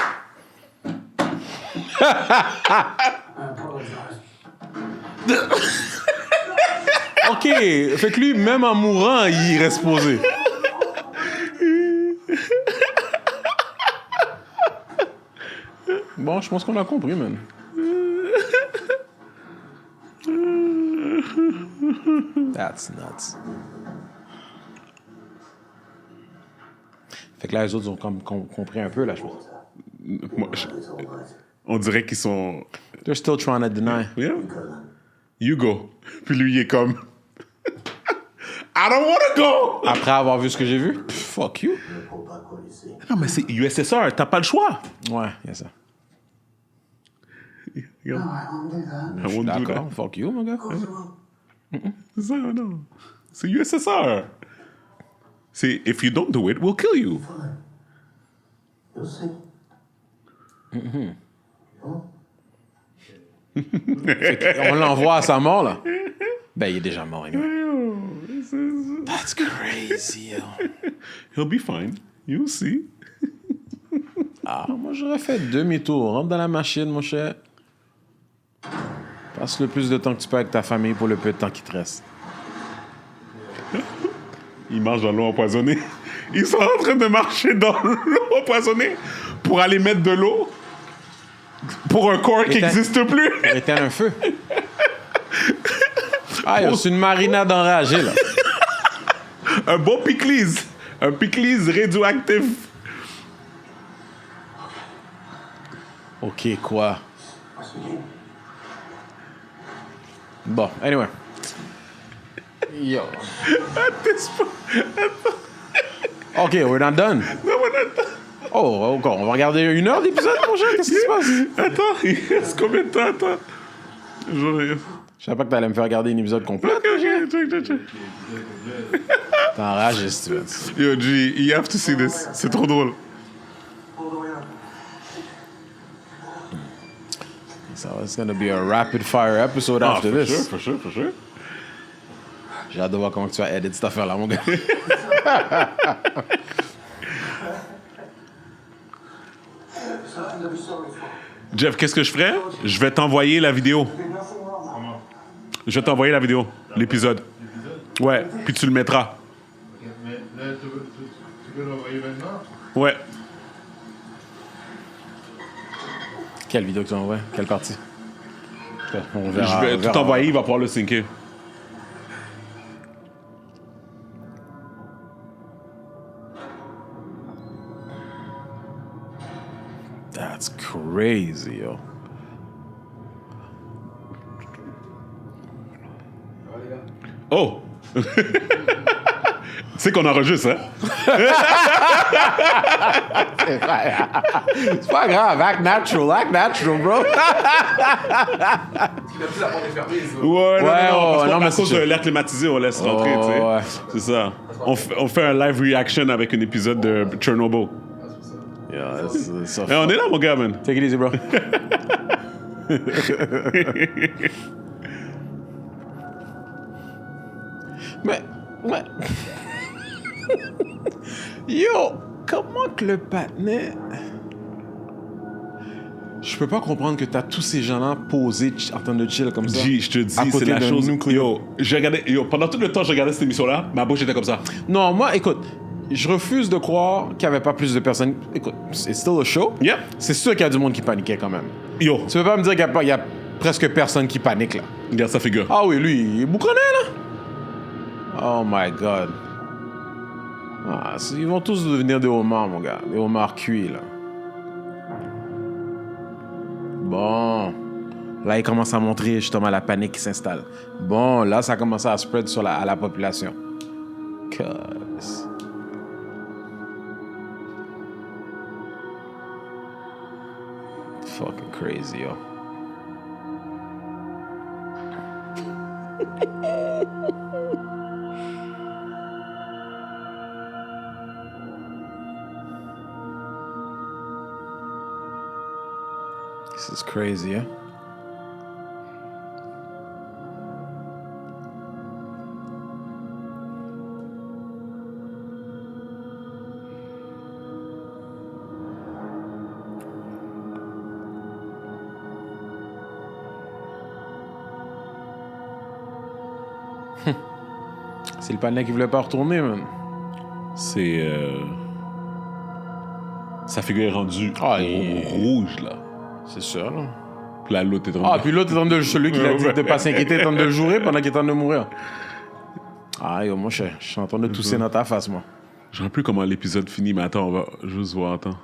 I apologize. OK. Fait que lui, même en mourant, il reste posé. Bon, je pense qu'on a compris, man. That's nuts. Fait que là, les autres ont comme compris un peu, là, je pense. Moi, on dirait qu'ils sont... They're still trying to deny. Yeah. You go. Puis lui, il est comme... I don't want to go! Après avoir vu ce que j'ai vu, fuck you. Report back what you see. Non, mais c'est USSR, t'as pas le choix. Ouais, il y a ça. No, I won't do that. I won't do D'accord, that. fuck you, mon gars. Of course you will. C'est ça, non. C'est USSR. C'est, if you don't do it, we'll kill you. Fine. You'll see. Mm-hmm. Huh? On l'envoie à sa mort, là. Ben, il est déjà mort, anyway. That's crazy, yo. He'll be fine. You'll see. Ah, moi, j'aurais fait demi-tour. Rentre dans la machine, mon cher. Passe le plus de temps que tu peux avec ta famille pour le peu de temps qui te reste. Ils marchent dans l'eau empoisonnée. Ils sont en train de marcher dans l'eau empoisonnée pour aller mettre de l'eau pour un corps qui n'existe plus. Pour éteindre un feu. Ah, yo, c'est une marinade enragée, là. Un bon pickles. Un pickles radioactif. OK, quoi? Bon, anyway. Yo. OK, we're not done. Oh, encore. On va regarder 1 heure d'épisode, mon cher? Qu'est-ce qui se passe? Attends, il reste combien de temps? Attends. Je savais pas que t'allais me faire regarder un épisode complet. T'es enragé, Steven. Yo, G, you have to see this. C'est trop drôle. So it's gonna be a rapid fire episode after this. For sure. J'ai hâte de voir comment tu vas edit cette affaire-là, mon gars. Jeff, qu'est-ce que je ferais? Je vais t'envoyer la vidéo. Je vais t'envoyer la vidéo, l'épisode. Ouais, puis tu le mettras. Mais là, tu peux l'envoyer maintenant? Ouais. Quelle vidéo que tu envoies? Quelle partie? On verra, Je vais on verra. tout envoyer, il va pouvoir le syncer. That's crazy, yo. Oh! C'est qu'on enregistre, hein? C'est pas grave, act natural, bro. Ouais, non, mais à c'est cause de l'air climatisé, on laisse rentrer, tu sais. ouais. C'est ça. On fait un live reaction avec un épisode de Chernobyl. Yeah, c'est Et on est là, mon gars, man. Take it easy, bro. mais... Yo, comment que le patinet... Je peux pas comprendre que t'as tous ces gens-là posés en train de chill comme ça. G, je te dis, à c'est côté la d'un chose... nucléo. Pendant tout le temps que je regardais cette émission-là, ma bouche était comme ça. Non, moi, écoute, je refuse de croire qu'il n'y avait pas plus de personnes. Écoute, c'est still a show. Yep. C'est sûr qu'il y a du monde qui paniquait quand même. Yo, Tu peux pas me dire qu'il y a presque personne qui panique, là. regarde sa figure. Ah oui, lui, il est boucanné, là. Oh my God. Ah, ils vont tous devenir des homards, mon gars. Des homards cuits, là. Bon. Là, il commence à montrer justement la panique qui s'installe. Bon, là, ça commence à spread à la population. Cause... Fucking crazy, yo. This is crazy, yeah? C'est le panneau qui voulait pas retourner, man. C'est... Sa figure est rendue rouge, là. C'est ça, là. Puis là, l'autre est en train Ah, de... puis l'autre est en train de... Celui qui l'a dit de pas s'inquiéter est en train de le jurer pendant qu'il est en train de mourir. Ah, yo, moi, je suis en train de tousser dans ta face, moi. Je ne sais plus comment l'épisode finit, mais attends, on va juste voir, attends.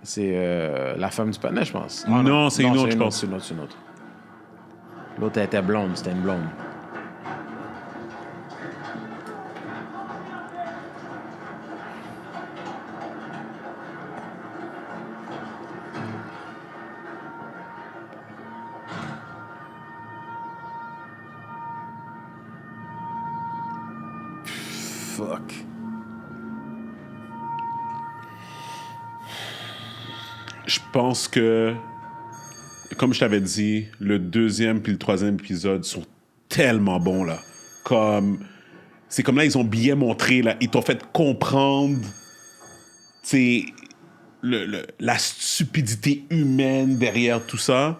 C'est la femme du panneau, je pense. Non, c'est une autre, je pense. C'est une autre. L'autre, elle était blonde, c'était une blonde. Fuck. je pense que, comme je t'avais dit, le 2e puis le 3e épisode sont tellement bons, là. C'est comme là, ils ont bien montré, là. Ils t'ont fait comprendre, tu sais, la stupidité humaine derrière tout ça.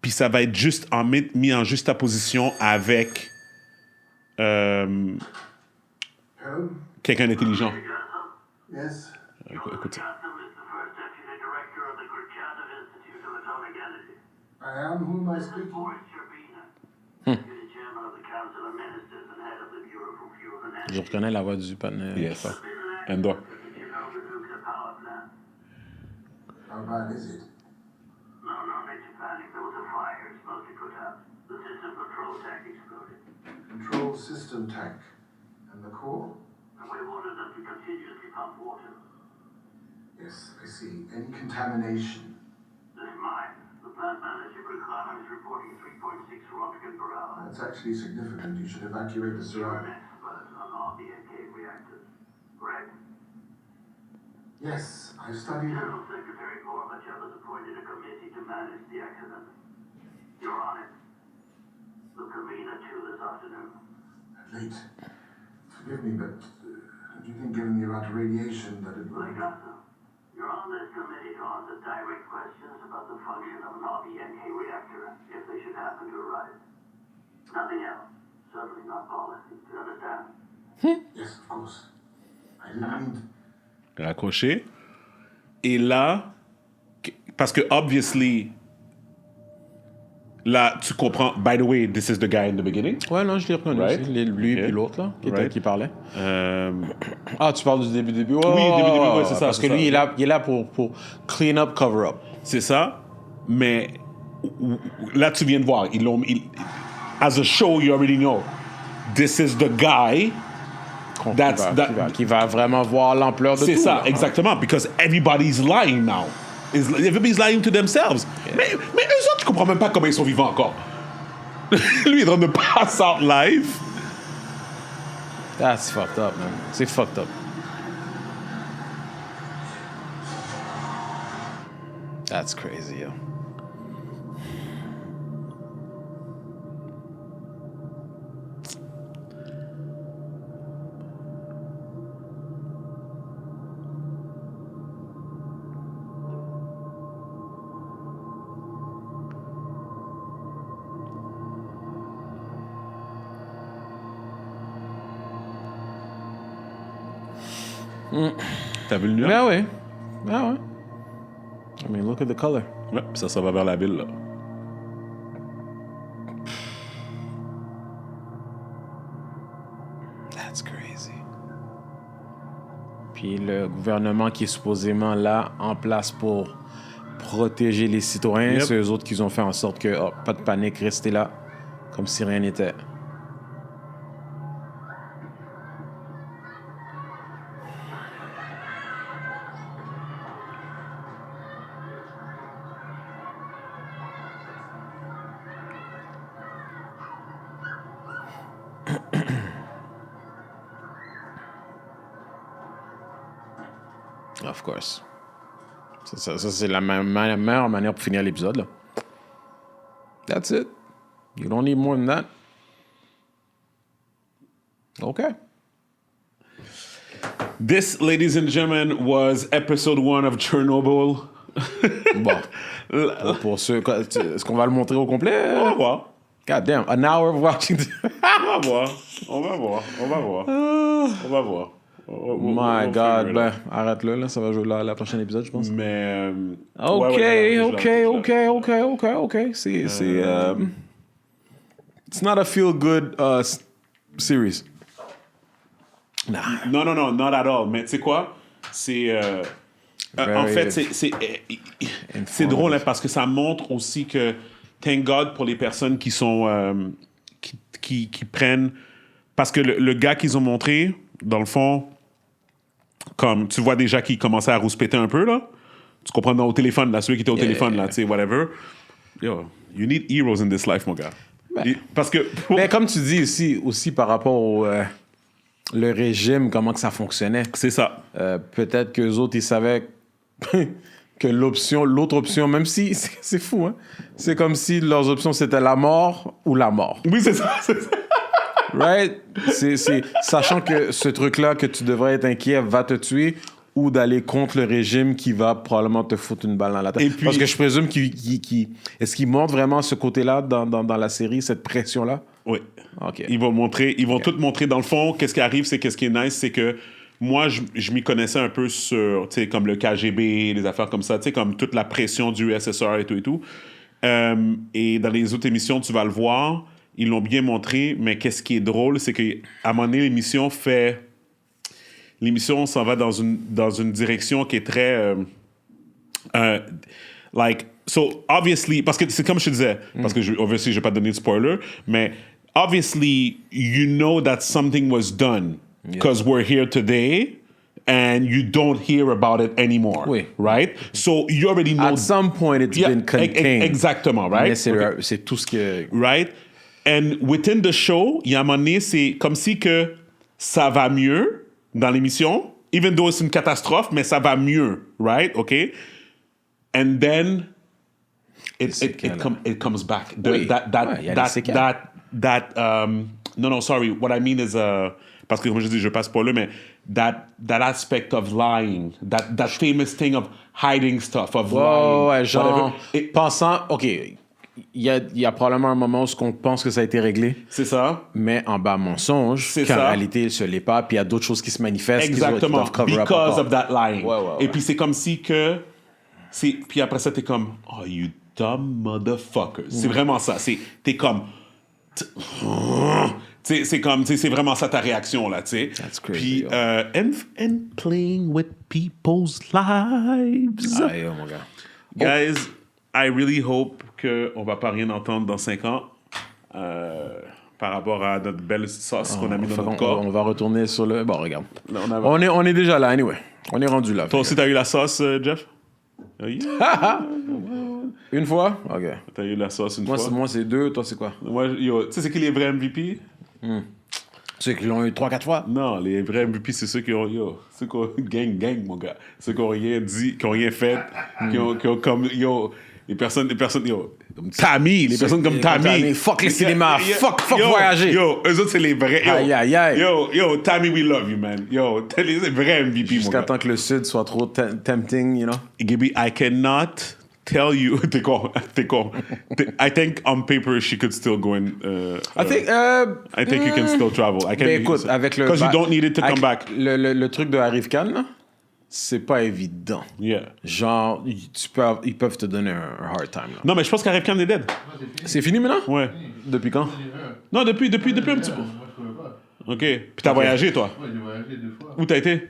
Puis ça va être juste mis en juxtaposition avec quelqu'un d'intelligent. Yes? Écoute ça. I am. Who am I speaking? Je reconnais la voix du panel. Yes. Endor. How bad is it? No major panic. There was a fire. It's mostly put out. The system control tank exploded. Control system tank. And the core? And we ordered them to continuously pump water. Yes, I see. Any contamination? This mine. The plant manager, Brukhanov, is reporting 3.6 Rontgen per hour. That's actually significant. You should evacuate the You're an surrounding. expert on RBNK reactors, correct? Yes, I've studied them. General Secretary Gorbachev has appointed a committee to manage the accident. You're on it. Look at me at 2 this afternoon. Late. Forgive me, but do you think, given the amount of radiation, that it would... Legato, you're on this committee to answer direct questions about the function of an RBNK reactor if they should happen to arise. Nothing else. Certainly not policy. Do you understand? Yes, of course. I didn't mean... Raccroché. Et là, parce que, obviously, là, tu comprends, by the way, this is the guy in the beginning. Ouais, non, je l'ai reconnu Right. aussi. Lui Okay. puis l'autre, là, Right. qui parlait. Euh, Ah, tu parles du début. Ouais, Oui, ouais, début, ouais, ouais, c'est ça, Parce c'est que lui, ça. il est là pour clean up, cover up. c'est ça, mais là, tu viens de voir, as a show, you already know, this is the guy. Qui va vraiment voir l'ampleur de tout. C'est ça, là. exactement, because everybody's lying now. Everybody's lying to themselves. Mais eux autres, je comprends même pas comment ils sont vivants encore. Lui, il est en train de pass out live. That's fucked up, man. C'est fucked up. That's crazy, yo. T'as vu le nuage? Ben ouais. Ben ouais. I mean, look at the color. Ouais, puis ça va vers la ville, là. That's crazy. Puis le gouvernement qui est supposément là, en place pour protéger les citoyens, Yep. c'est eux autres qui ont fait en sorte que, oh, pas de panique, restez là, comme si rien n'était. Of course. Ça c'est la meilleure manière pour finir l'épisode, là. That's it. You don't need more than that. Okay. This, ladies and gentlemen, was episode 1 of Chernobyl. Bon. Pour ceux... Est-ce qu'on va le montrer au complet? On va voir. God damn. An hour of watching... On va voir. On va voir. On va voir. On va voir. My God. Ben, arrête-le, là. Ça va jouer là, la prochaine épisode, je pense. Mais... OK. C'est... It's not a feel-good series. Nah. Non, not at all. Mais tu sais quoi? C'est... en fait, c'est drôle, hein, parce que ça montre aussi que, thank God pour les personnes qui sont... qui prennent... Parce que le gars qu'ils ont montré, dans le fond, comme tu vois déjà qu'il commençait à rouspéter un peu, là. Tu comprends, au téléphone, là, celui qui était au téléphone, là, tu sais, whatever. Yo, you need heroes in this life, mon gars. Parce que... Mais comme tu dis aussi par rapport au... le régime, comment que ça fonctionnait. C'est ça. Peut-être qu'eux autres, ils savaient que l'autre option, même si c'est fou, hein, c'est comme si leurs options c'était la mort ou la mort. Oui, c'est ça. Right? C'est sachant que ce truc-là que tu devrais être inquiet va te tuer ou d'aller contre le régime qui va probablement te foutre une balle dans la tête. Et puis- Parce que je présume est-ce qu'ils montrent vraiment ce côté-là dans la série, cette pression-là? Oui. OK. Ils vont tout montrer. Dans le fond, qu'est-ce qui arrive, qu'est-ce qui est nice, c'est que moi, je m'y connaissais un peu sur, tu sais, comme le KGB, les affaires comme ça, tu sais, comme toute la pression du USSR et tout et tout. Et dans les autres émissions, tu vas le voir, ils l'ont bien montré, mais qu'est-ce qui est drôle, c'est qu'à un moment donné, l'émission s'en va dans une direction qui est très... so, obviously, parce que c'est comme je te disais, parce que obviously, je vais pas donner de spoiler, mais obviously, you know that something was done because we're here today and you don't hear about it anymore. Oui. Right? So, you already know... At some point, it's been contained. Exactement, right? Mais c'est tout ce que... Right? And within the show, il y a un moment donné, c'est comme si que ça va mieux dans l'émission, even though c'est une catastrophe, mais ça va mieux, right? OK? And then it comes back. Oui. Ouais, y a des séquelles. Sorry. What I mean is, parce que comme je dis, je passe pas là, mais that aspect of lying, that famous thing of hiding stuff, of lying. Ouais, genre, whatever. pensant, OK, il y a probablement un moment où on pense que ça a été réglé, C'est ça. mais en bas mensonge, C'est qu'en ça. réalité, ce l'est pas, puis il y a d'autres choses qui se manifestent Exactement. qui doivent cover up Because encore. of that lying. Ouais. Et puis c'est comme si que... Puis après ça, t'es comme... Oh, you dumb motherfucker. C'est vraiment ça. T'es comme... C'est comme... C'est vraiment ça ta réaction, là, tu sais. That's crazy, Puis... yo. And playing with people's lives. Aïe, oh, mon gars. Guys, I really hope qu'on va pas rien entendre dans 5 ans par rapport à notre belle sauce qu'on a mis dans notre corps. On va retourner sur le... Bon, regarde. Là, On est déjà là, anyway. On est rendu là. Toi aussi, t'as eu la sauce, Jeff? Oui. Une fois? OK. T'as eu la sauce une fois? Moi, c'est 2. Toi, c'est quoi? Moi, yo, tu sais, c'est qui les vrais MVP? Ceux qui l'ont eu 3-4 fois? Non, les vrais MVP, c'est ceux qui ont, ceux qui ont gang, mon gars. Ceux qui ont rien dit, qui ont rien fait, qui ont comme, les personnes, comme Tammy, les personnes comme Tammy. Fuck les cinémas, fuck voyager. Yo, eux autres, c'est les vrais. Yo, Aïe. Yo, Tammy, we love you, man. Yo, t'es les vrais MVP, mon Jusqu'à gars. temps que le Sud soit trop tempting, you know? Gibby, I cannot tell you. T'es con. I think on paper she could still go in. I think you can still travel. I can. Ben écoute, avec le... Because you don't need it to come back. Le truc de Arif Khan, là, c'est pas évident. Yeah. Genre, ils peuvent te donner un hard time, là. Non, mais je pense qu'Arif Khan est dead. C'est fini maintenant? Ouais. Depuis quand? Non, depuis un petit peu. Moi, je pouvais pas. OK. Puis t'as voyagé, toi? Ouais, j'ai voyagé 2 fois. Où t'as été?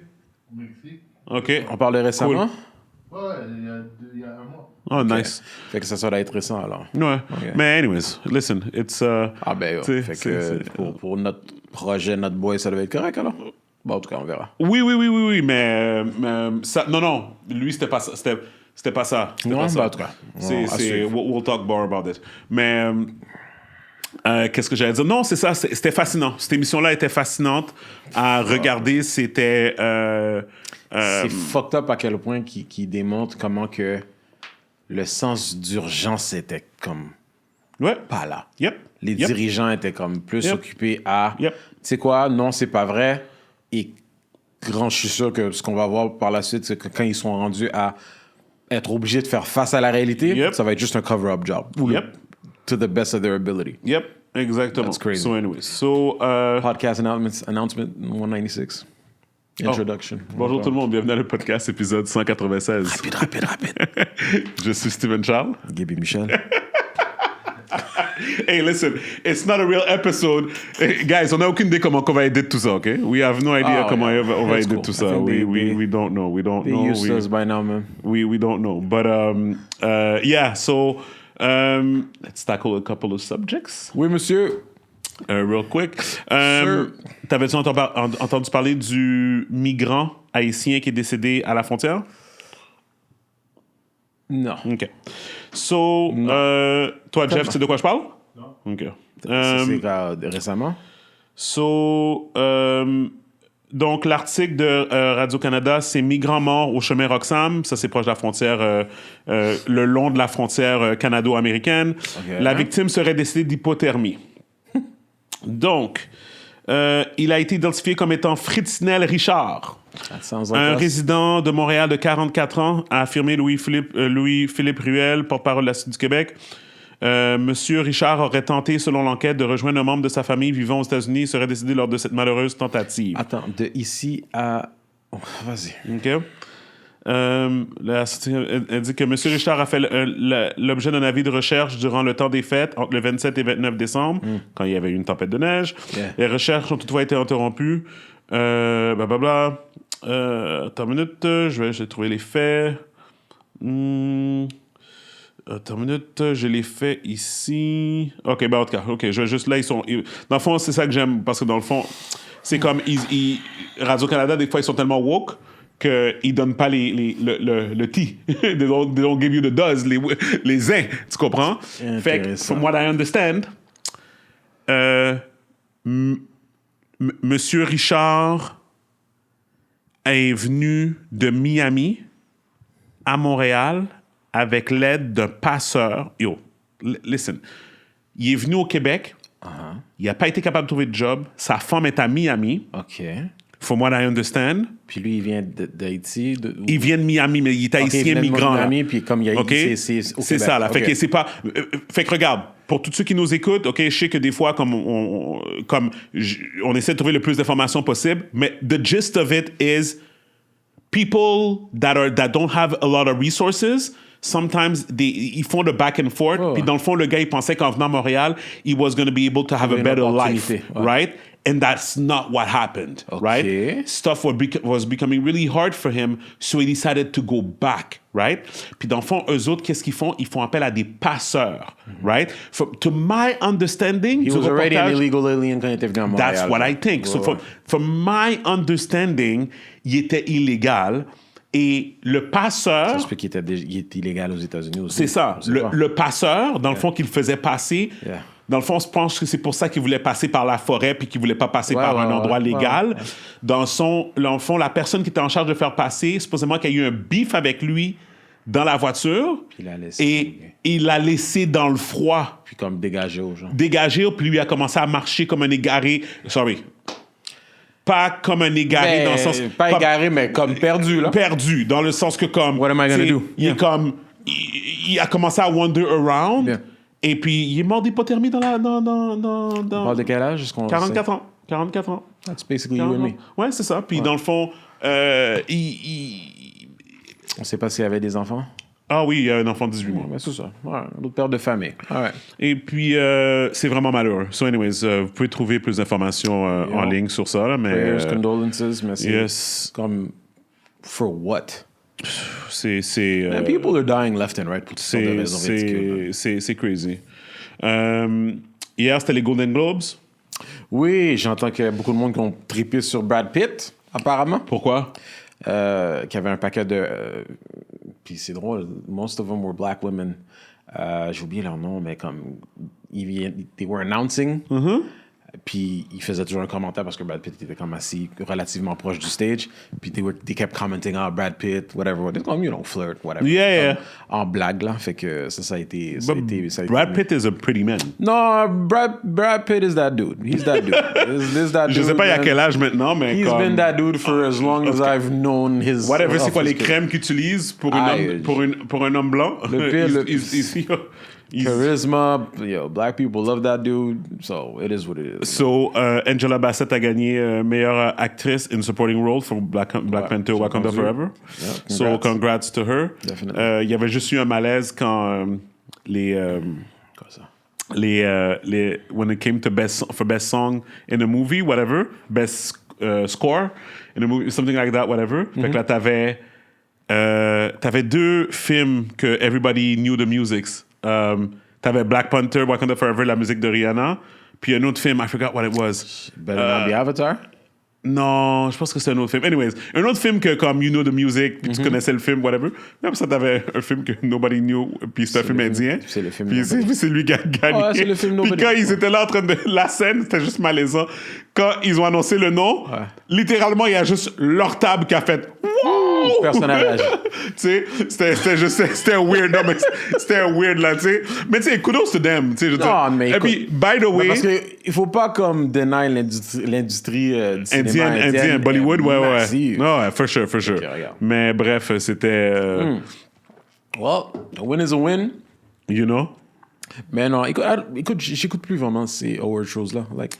Au Mexique. OK. On parle de récemment? Ouais, il y a 1 mois. Oh, nice. Fait que ça doit être récent, alors. Ouais. OK. Mais anyways, listen, it's... Ah ben, yo. t'sais, Fait c'est- que pour notre projet, notre boy, ça devait être correct, alors? Bon, en tout cas, on verra. Oui, mais ça... Non, lui, c'était pas ça. C'était pas ça. C'était Non, pas ça. ben, en tout cas, We'll talk more about it. Mais... qu'est-ce que j'allais dire? Non, c'est ça, c'était fascinant. Cette émission-là était fascinante à regarder. C'était... C'est fucked up à quel point qui démontre comment que le sens d'urgence était comme ouais. pas là. Yep. Les Yep. dirigeants étaient comme plus Yep. occupés à... Yep. Tu sais quoi? Non, c'est pas vrai. Et je suis sûr que ce qu'on va voir par la suite, c'est que quand ils sont rendus à être obligés de faire face à la réalité, Yep. ça va être juste un cover-up job. Yep. To the best of their ability. Yep. Exactement. That's crazy. So anyways, Podcast announcement 196. Introduction. Bonjour tout le monde, bienvenue à le podcast épisode 196. Rapide. Je suis Steven Charles. Gaby Michel. Hey, listen, it's not a real episode. Hey, guys, on n'a aucune idée comment on va aider tout ça, OK? We have no idea comment on va That's aider cool. tout I ça. think We don't know. We don't They know. used us by now, man. We don't know. But yeah, so let's tackle a couple of subjects Oui, monsieur. real quick. Sure. T'avais-tu entendu parler du migrant haïtien qui est décédé à la frontière? Non. OK. So, toi, Jeff, tu sais de quoi je parle? Non. OK. C'est récemment? So, donc, l'article de Radio-Canada, c'est migrants morts au chemin Roxham. Ça, c'est proche de la frontière, le long de la frontière canado-américaine. Ok. La victime serait décédée d'hypothermie. Donc, il a été identifié comme étant Fritznel Richard. Un résident de Montréal de 44 ans, a affirmé Louis-Philippe Ruel, porte-parole de la Sûreté du Québec. Monsieur Richard aurait tenté, selon l'enquête, de rejoindre un membre de sa famille vivant aux États-Unis et serait décédé lors de cette malheureuse tentative. Attends, de ici à... Oh, vas-y. OK. Elle dit que M. Richard a fait l'objet d'un avis de recherche durant le temps des fêtes, entre le 27 et 29 décembre, quand il y avait eu une tempête de neige. Yeah. Les recherches ont toutefois été interrompues. Attends une minute, je vais trouver les faits. Attends une minute, je les fais ici. OK, en tout cas, OK, je vais juste là, dans le fond, c'est ça que j'aime, parce que dans le fond, c'est comme, Radio-Canada, des fois, ils sont tellement woke qu'ils donnent pas le T. they don't give you the does, les uns, tu comprends? Fait que, from what I understand, Monsieur Richard est venu de Miami à Montréal avec l'aide d'un passeur. Yo, listen. Il est venu au Québec. Il n'a pas été capable de trouver de job. Sa femme est à Miami. OK. From what I understand. Puis lui, il vient d'Haïti. Il vient de Miami, mais il est haïtien migrant. Miami, puis comme il y a okay? C'est ça, là. Fait que c'est pas... fait que regarde, pour tous ceux qui nous écoutent, OK, je sais que des fois, comme on essaie de trouver le plus d'informations possible, mais the gist of it is people that don't have a lot of resources, sometimes ils font le back and forth. Puis dans le fond, le gars, il pensait qu'en venant à Montréal, he was going to be able to have a better life, right? And that's not what happened, right? Stuff was becoming really hard for him, so he decided to go back, right? Puis dans le fond, eux autres, qu'est-ce qu'ils font? Ils font appel à des passeurs, right? To my understanding, he was already an illegal alien quand il était venu à Montréal. That's what I think. So from my understanding, il était illégal. Et le passeur... Ça se peut qu'il était illégal aux États-Unis aussi. C'est ça. Le passeur, dans le fond, qu'il faisait passer... Dans le fond, je pense que c'est pour ça qu'il voulait passer par la forêt puis qu'il voulait pas passer par un endroit légal. Dans le fond, la personne qui était en charge de faire passer, supposément qu'il y a eu un beef avec lui dans la voiture. Puis il l'a laissé. Et il l'a laissé dans le froid. Puis comme dégagé aux gens. Dégagé, puis lui a commencé à marcher comme un égaré. Sorry. Pas comme un égaré dans le sens... Pas égaré, mais comme perdu, là. Perdu, dans le sens que comme... What am I gonna do? Il est comme... Il a commencé à wander around. Yeah. Et puis, il est mort d'hypothermie dans... Mort de quel âge? 44 ans. 44 ans. That's basically you and me. Ouais, c'est ça. Puis, dans le fond, on sait pas s'il y avait des enfants? Ah oui, il y a un enfant de 18 mois. Ben, c'est ça. Ouais, un autre père de famille. Right. Et puis, c'est vraiment malheureux. So anyways, vous pouvez trouver plus d'informations en ligne sur ça. Là, mais, prayers, condolences, mais c'est comme... For what? Man, people are dying left and right pour toutes sortes de raisons ridicules. C'est crazy. Hier, c'était les Golden Globes. Oui, j'entends qu'il y a beaucoup de monde qui ont trippé sur Brad Pitt, apparemment. Pourquoi? Qu'il y avait un paquet de... puis c'est drôle, most of them were black women. J'ai oublié leur nom, mais comme... They were announcing. Puis il faisait toujours un commentaire parce que Brad Pitt était comme assis relativement proche du stage. Puis they kept commenting, Brad Pitt, whatever. Comme, flirt, whatever. Yeah. En blague, là. Fait que ça a été... Brad Pitt is a pretty man. Non, Brad Pitt is that dude. He's that dude. Is that dude. Je sais pas à quel âge maintenant, mais He's been that dude for as long as I've known his... Whatever, c'est quoi les crèmes qu'il utilise pour un homme blanc? Le pire, charisma, black people love that dude, so it is what it is. So, Angela Bassett a gagné meilleure actrice in supporting role for Black Panther Wakanda Forever. Yeah, so, congrats to her. Definitely. Il y avait juste eu un malaise quand when it came to best song in a movie, whatever, best score in a movie, something like that, whatever. Fait que là, t'avais deux films que everybody knew the musics. T'avais Black Panther, Wakanda Forever, la musique de Rihanna. Puis un autre film, I forgot what it was. Better not be Avatar? Non, je pense que c'est un autre film. Anyways, un autre film que comme You Know the Music, puis tu connaissais le film, whatever. Même ça, t'avais un film que Nobody Knew, puis c'est un film indien. C'est le film Puis c'est lui qui a gagné. Ouais, c'est le film Puis Nobody. quand ils étaient là en train de... La scène, c'était juste malaisant. Quand ils ont annoncé le nom, littéralement, il y a juste leur table qui a fait... Wow! Personne n'a réagi. Tu sais, c'était un weird, non, mais c'était un weird, là, tu sais. Mais tu sais, kudos to them, tu sais, je veux dire. Non, mais Et puis, by the way... Parce qu'il faut pas comme deny l'industrie du cinéma Indien, Bollywood, ouais. massive. Non, ouais, for sure. regarde. Mais bref, c'était... Well, a win is a win. You know? Mais non, écoute, j'écoute plus vraiment ces award shows-là. Like,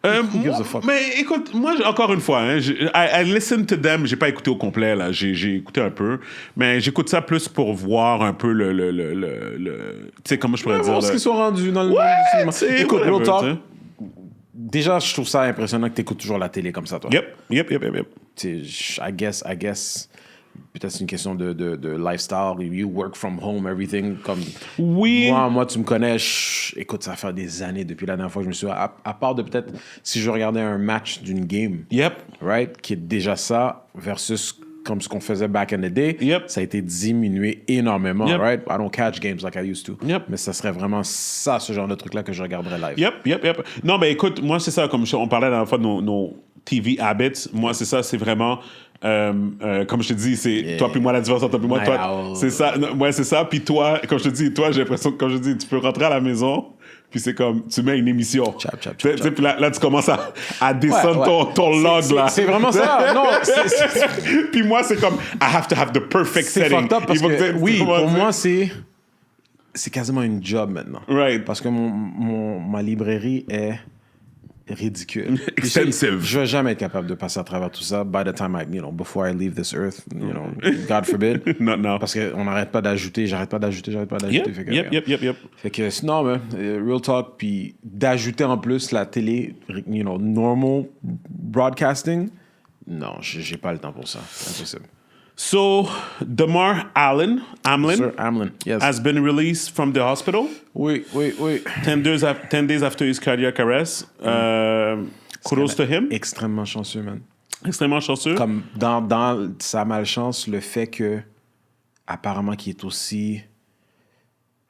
who gives a fuck? Mais écoute, moi, encore une fois, hein, I listen to them, j'ai pas écouté au complet, là, j'ai écouté un peu, mais j'écoute ça plus pour voir un peu le tu sais, comment je pourrais dire... Voir ce qu'ils sont rendus dans le monde du cinéma. Écoute, whatever, Real Talk, t'sais. déjà, je trouve ça impressionnant que tu écoutes toujours la télé comme ça, toi. Yep. Tu sais, I guess, peut-être c'est une question de lifestyle. You work from home, everything. Comme Oui. Moi, tu me connais. Écoute, ça fait des années depuis la dernière fois que je me suis... À part de peut-être si je regardais un match d'une game, right, qui est déjà ça, versus comme ce qu'on faisait back in the day, ça a été diminué énormément, right? I don't catch games like I used to. Mais ça serait vraiment ça, ce genre de truc-là que je regarderais live. Yep. Non, mais écoute, moi, c'est ça, comme on parlait la dernière fois de nos TV habits, moi, c'est ça, c'est vraiment... comme je te dis, c'est toi puis moi la différence entre toi puis moi. Toi, c'est ça. Ouais, c'est ça. Puis toi, comme je te dis, toi, j'ai l'impression que, comme je te dis, tu peux rentrer à la maison, puis c'est comme, tu mets une émission. Chap. Puis là, tu commences à descendre ton log, là. C'est vraiment ça. Non, puis moi, c'est comme, I have to have the perfect setting. C'est fucked up parce que, oui, pour moi, c'est quasiment une job maintenant. Right. Parce que ma librairie est ridicule. Extensive. Je vais jamais être capable de passer à travers tout ça. By the time before I leave this earth, God forbid. Non. Parce qu'on n'arrête pas d'ajouter, j'arrête pas d'ajouter. Yep. Fait que sinon, Real Talk, puis d'ajouter en plus la télé, normal broadcasting, non, j'ai pas le temps pour ça. Impossible. So, Damar Hamlin Sir Hamlin, yes. has been released from the hospital. Oui. 10 days after his cardiac arrest. Kudos to him. Extrêmement chanceux, man. Extrêmement chanceux. Comme dans sa malchance, le fait que, apparemment, qu'il est aussi...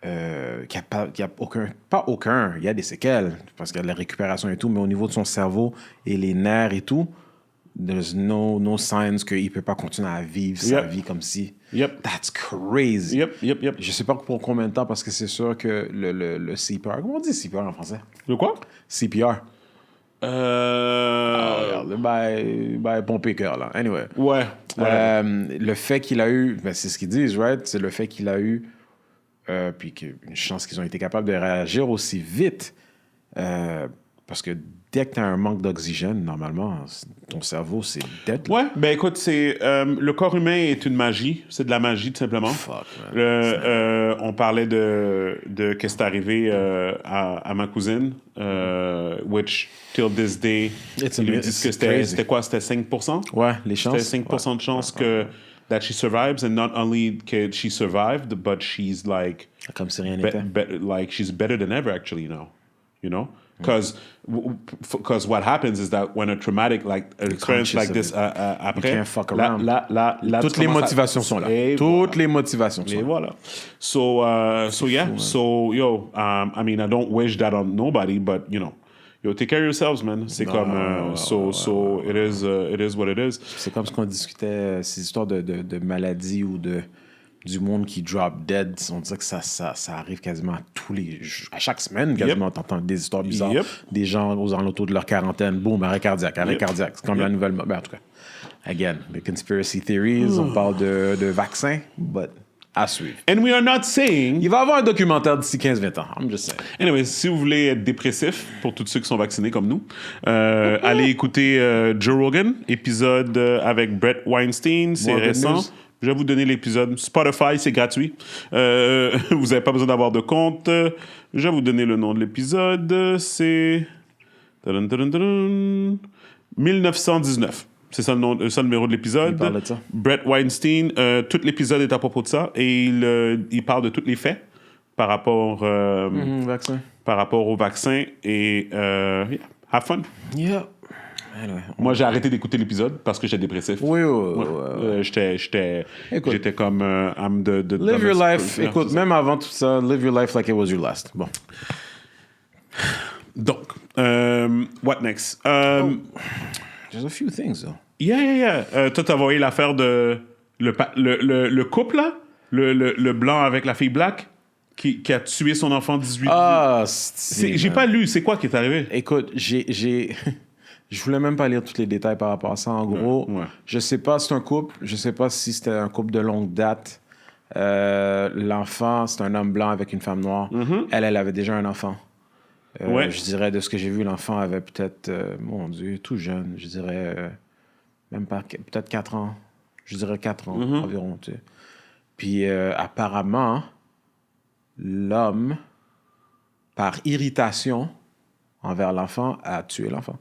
qu'il n'y a aucun, il y a des séquelles, parce qu'il y a de la récupération et tout, mais au niveau de son cerveau et les nerfs et tout, there's no signs qu'il ne peut pas continuer à vivre sa vie comme si... That's crazy. Yep. Je sais pas pour combien de temps, parce que c'est sûr que le CPR... Comment on dit CPR en français? Le quoi? CPR. Regarde, pomper cœur, là. Anyway. Ouais. Le fait qu'il a eu... c'est ce qu'ils disent, right? C'est le fait qu'il a eu... puis une chance qu'ils ont été capables de réagir aussi vite. Parce que dès que tu as un manque d'oxygène, normalement, ton cerveau, c'est dead. Ouais, ben écoute, le corps humain est une magie. C'est de la magie, tout simplement. Fuck, man. On parlait de qu'est-ce qui est arrivé à ma cousine, which, till this day, ils lui disent que c'était quoi? C'était 5%? Ouais, les chances. C'était 5% de chance that she survives, and not only que she survived, but she's like... Comme si rien n'était. Like, she's better than ever, actually, now. You know? Because what happens is that when a traumatic experience like this après, can't fuck around. Là, toutes les motivations sont là. Toutes les motivations sont là. Et voilà. So yeah. So yo, I mean, I don't wish that on nobody, but you know, yo, take care of yourselves, man. C'est comme so it is what it is. C'est comme ce qu'on discutait, ces histoires de maladies ou du monde qui drop dead. On dirait que ça arrive quasiment à chaque semaine, quasiment. T'entends des histoires bizarres. Des gens aux alentours de leur quarantaine, boum, arrêt cardiaque. C'est comme la nouvelle... en tout cas, again, the conspiracy theories, on parle de vaccins, but à suivre. And we are not saying... Il va y avoir un documentaire d'ici 15-20 ans, I'm just saying. Anyway, si vous voulez être dépressif, pour tous ceux qui sont vaccinés comme nous, allez écouter Joe Rogan, épisode avec Brett Weinstein, c'est récent. Je vais vous donner l'épisode. Spotify, c'est gratuit. Vous n'avez pas besoin d'avoir de compte. Je vais vous donner le nom de l'épisode. C'est... 1919. C'est ça le numéro de l'épisode. Il parle de ça. Brett Weinstein. Tout l'épisode est à propos de ça. Et il parle de tous les faits par rapport, vaccin. par rapport au vaccin. Et have fun. Yeah. Anyway, Moi, j'ai arrêté d'écouter l'épisode parce que j'étais dépressif. Oui. Écoute, J'étais comme... I'm the live your dumbest life. person. Écoute, même avant tout ça, live your life like it was your last. Bon. Donc, what next? There's a few things, though. Yeah. Toi, t'as voyé l'affaire de... Le couple, là? Le blanc avec la fille black qui a tué son enfant de 18 ans. Ah, J'ai pas lu. C'est quoi qui est arrivé? Écoute, je voulais même pas lire tous les détails par rapport à ça. En gros, ouais. je sais pas si c'est un couple. Je sais pas si c'était un couple de longue date. L'enfant, c'est un homme blanc avec une femme noire. Elle avait déjà un enfant. Ouais. Je dirais, de ce que j'ai vu, l'enfant avait peut-être, mon Dieu, tout jeune. Je dirais, même pas, peut-être 4 ans. Je dirais 4 ans environ, tu sais. Puis apparemment, l'homme, par irritation envers l'enfant, a tué l'enfant.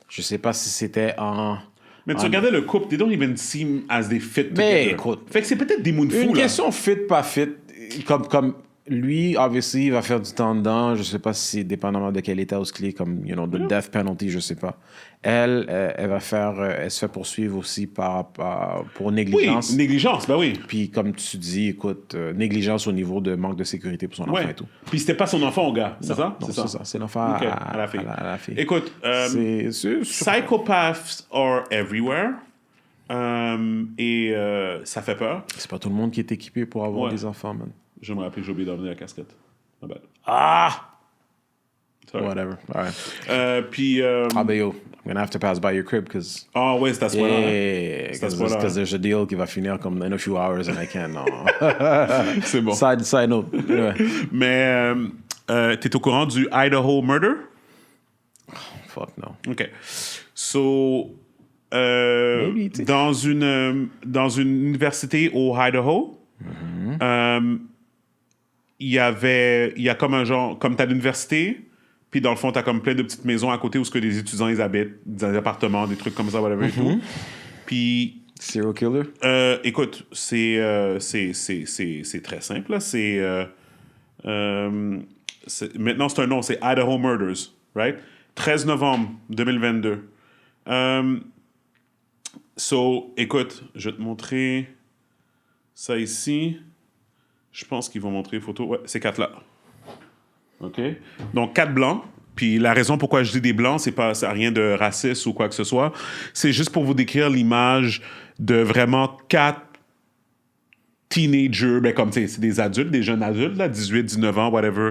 Je sais pas si c'était en... Mais tu regardais le couple, they don't even seem as they fit Mais together. écoute, fait que c'est peut-être des moon fous, une là. question fit, pas fit, comme lui, obviously, il va faire du temps dedans. Je sais pas si c'est dépendamment de quel état hospitalier, comme, you know, the death penalty, je sais pas. Elle va faire, elle se fait poursuivre aussi pour négligence. Oui, négligence, ben oui. Puis comme tu dis, écoute, négligence au niveau de manque de sécurité pour son enfant et tout. Puis c'était pas son enfant au gars, c'est ça? Non, c'est ça. C'est l'enfant Ok, à la fille. à la fille. Écoute, C'est psychopaths are everywhere. Ça fait peur. pas tout le monde qui est équipé pour avoir Ouais. des enfants, man. Je me rappelle, j'ai oublié d'emmener la casquette. My bad. Sorry. Whatever. All right. Puis... Ah, ben yo, I'm gonna have to pass by your crib, because... Ah ouais, c'est à ce point-là. Yeah, C'est à ce point-là. because there's a deal qui va finir comme in a few hours and I can't. No. C'est bon. Side note. Anyway. Mais t'es au courant du Idaho murder? Fuck no. OK. So, Maybe, tu sais. dans une université au Idaho, il y a comme un genre, comme t'as l'université, puis dans le fond, t'as comme plein de petites maisons à côté où ce que les étudiants, ils habitent, des appartements, des trucs comme ça, whatever et tout. Puis, Serial killer? écoute, c'est très simple, là. Maintenant, c'est un nom, c'est Idaho Murders, right? 13 novembre 2022. So, écoute, je vais te montrer ça ici. Je pense qu'ils vont montrer les photos. Ouais, ces 4 là. OK? Donc, 4 blancs. Puis la raison pourquoi je dis des blancs, c'est rien de raciste ou quoi que ce soit. C'est juste pour vous décrire l'image de vraiment 4 teenagers, ben comme, tu sais, c'est des adultes, des jeunes adultes, là, 18, 19 ans, whatever.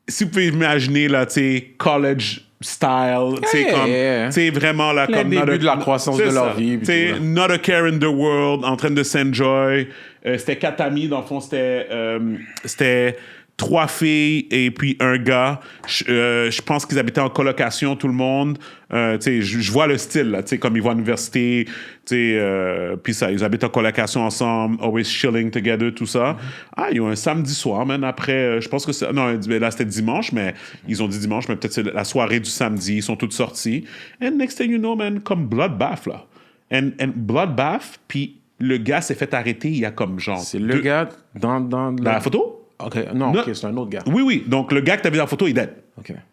Si vous pouvez imaginer, là, tu sais, college style, tu sais, comme, tu sais, vraiment, là, Le comme... début de la croissance de leur vie. Tu sais, not a care in the world, en train de s'enjoy. C'était 4 amis, dans le fond, c'était 3 filles et puis un gars. Je pense qu'ils habitaient en colocation, tout le monde. Tu sais, je vois le style, là, tu sais, comme ils vont à l'université, tu sais, puis ça, ils habitent en colocation ensemble, always chilling together, tout ça. Ah, ils ont un samedi soir, man, après, je pense que c'est... Non, là, c'était dimanche, mais ils ont dit dimanche, mais peut-être c'est la soirée du samedi, ils sont tous sortis. And next thing you know, man, comme bloodbath, là. And bloodbath, puis le gars s'est fait arrêter il y a comme genre... C'est le gars dans la photo? OK, non, OK, c'est un autre gars. Oui. Donc, le gars que tu as vu dans la photo, il est dead.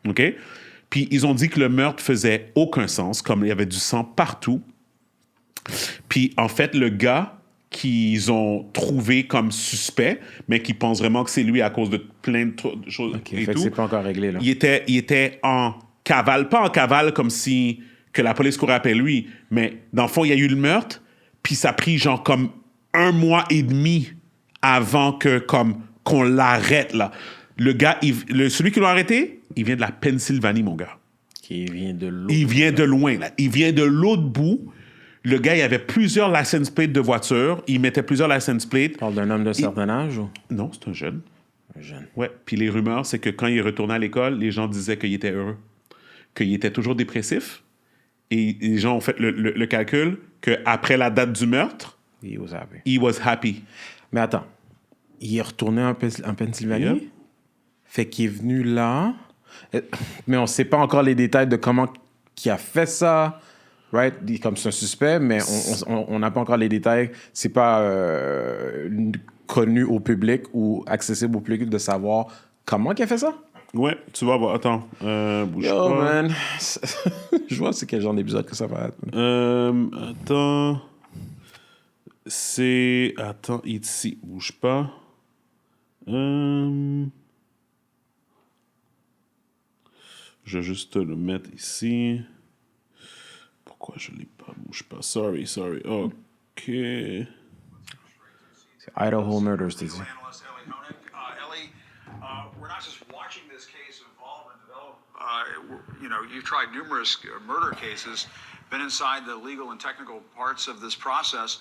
OK. Puis, ils ont dit que le meurtre faisait aucun sens, comme il y avait du sang partout. Puis, en fait, le gars qu'ils ont trouvé comme suspect, mais qui pense vraiment que c'est lui à cause de plein de choses OK, et fait que tout, c'est pas encore réglé, là. il était en cavale. Pas en cavale comme si que la police courait après lui, mais dans le fond, il y a eu le meurtre, puis ça a pris genre comme 1 mois et demi avant qu'on l'arrête, là. Le gars, celui qui l'a arrêté, il vient de la Pennsylvanie, mon gars. Qui vient de l'autre. Il vient de loin, là. Il vient de l'autre bout. Le gars, il avait plusieurs license plates de voiture. Il mettait plusieurs license plates. Tu parles d'un homme de certain âge ou? Non, c'est un jeune. Un jeune. Ouais. Puis les rumeurs, c'est que quand il est retourné à l'école, les gens disaient qu'il était heureux. Qu'il était toujours dépressif. Et les gens ont fait le calcul qu'après la date du meurtre, He was happy. he was happy. Mais attends, il est retourné en Pennsylvanie? Yep. Fait qu'il est venu là, mais on sait pas encore les détails de comment qui a fait ça, right? Comme c'est un suspect, mais on n'a pas encore les détails. C'est pas connu au public ou accessible au public de savoir comment il a fait ça? Ouais, tu vas voir. Attends, bouge Yo, pas. man. Je vois c'est quel genre d'épisode que ça va être. Attends. C'est... Attends, ici. Bouge pas. Je vais juste te le mettre ici. Pourquoi je l'ai pas? Bouge pas. Sorry. OK. C'est Idaho Murders, t'as dit. Analyst Ellie Honig. Ellie, we're not just watching this case evolve and develop. You've tried numerous murder cases, been inside the legal and technical parts of this process.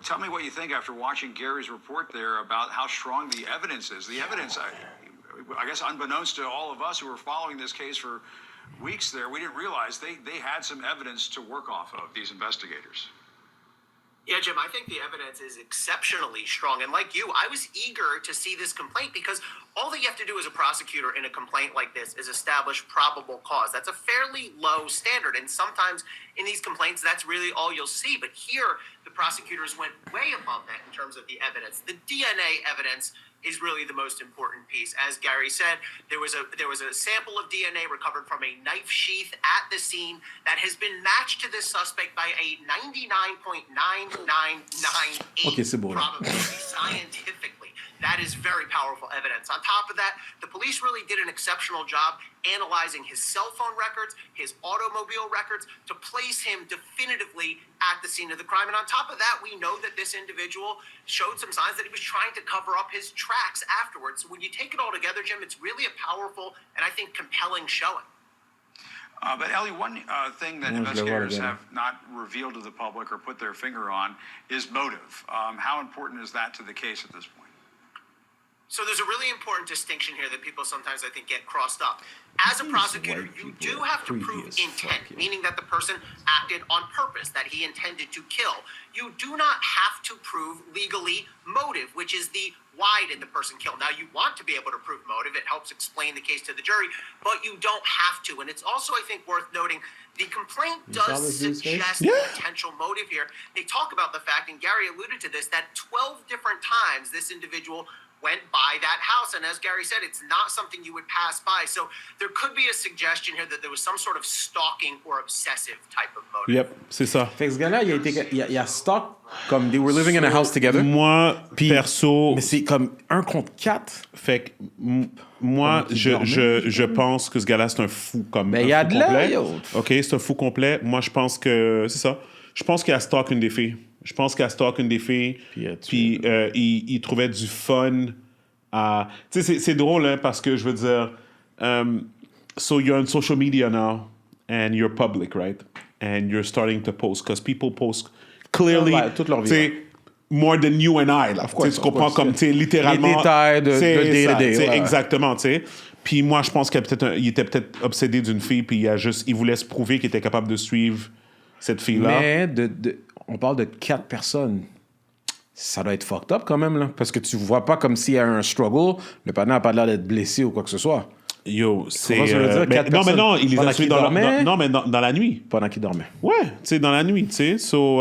Tell me what you think after watching Gary's report there about how strong the evidence is. The evidence, I guess, unbeknownst to all of us who were following this case for weeks there, we didn't realize they had some evidence to work off of, these investigators. Yeah, Jim, I think the evidence is exceptionally strong. And like you, I was eager to see this complaint because all that you have to do as a prosecutor in a complaint like this is establish probable cause. That's a fairly low standard. And sometimes in these complaints, that's really all you'll see. But here, the prosecutors went way above that in terms of the evidence. The DNA evidence is really the most important piece. As Gary said, there was a sample of DNA recovered from a knife sheath at the scene that has been matched to this suspect by a 99.9998 Okay, c'est beau, là. probability scientifically. That is very powerful evidence. On top of that, the police really did an exceptional job analyzing his cell phone records, his automobile records, to place him definitively at the scene of the crime. And on top of that, we know that this individual showed some signs that he was trying to cover up his tracks afterwards. So when you take it all together, Jim, it's really a powerful and I think compelling showing. But Ellie, one thing that investigators have not revealed to the public or put their finger on is motive. How important is that to the case at this point? So there's a really important distinction here that people sometimes, I think, get crossed up. As a prosecutor, you do have to prove intent, meaning that the person acted on purpose, that he intended to kill. You do not have to prove legally motive, which is the why did the person kill. Now, you want to be able to prove motive. It helps explain the case to the jury, but you don't have to. And it's also, I think, worth noting, the complaint does suggest a potential motive here. They talk about the fact, and Gary alluded to this, that 12 different times this individual went by that house. And as Gary said, it's not something you would pass by. So there could be a suggestion here that there was some sort of stalking or obsessive type of motive. Yep, c'est ça. Fait que ce gars-là, il a stalk comme they were living in a house together. Moi, Puis, perso... Mais c'est comme 1 contre 4. Fait que moi, je pense que ce gars-là, c'est un fou comme Ben, il y a fou de là, complet. yo. OK, c'est un fou complet. Moi, je pense que... C'est ça. Je pense qu'il a stalk une des filles. Puis il trouvait du fun à... Tu sais, c'est drôle, hein, parce que je veux dire... so you're on social media now, and you're public, right? And you're starting to post, because people post clearly... toute leur vie. Tu sais, more than you and I, là. Of course, Tu comprends comme, tu sais, littéralement... Les détails de day-to-day. Tu sais, Ouais. exactement, tu sais. Puis moi, je pense qu'il était peut-être obsédé d'une fille, puis il voulait se prouver qu'il était capable de suivre cette fille-là. Mais on parle de 4 personnes. Ça doit être fucked up quand même, là. Parce que tu vois pas comme s'il y a un struggle. Le partenaire n'a pas l'air d'être blessé ou quoi que ce soit. Yo, c'est... Comment ça veut dire, 4 non, mais non, il les pendant a suivis qu'il dormait? dans la nuit. Pendant qu'il dormait. Ouais, tu sais, dans la nuit, tu sais. So,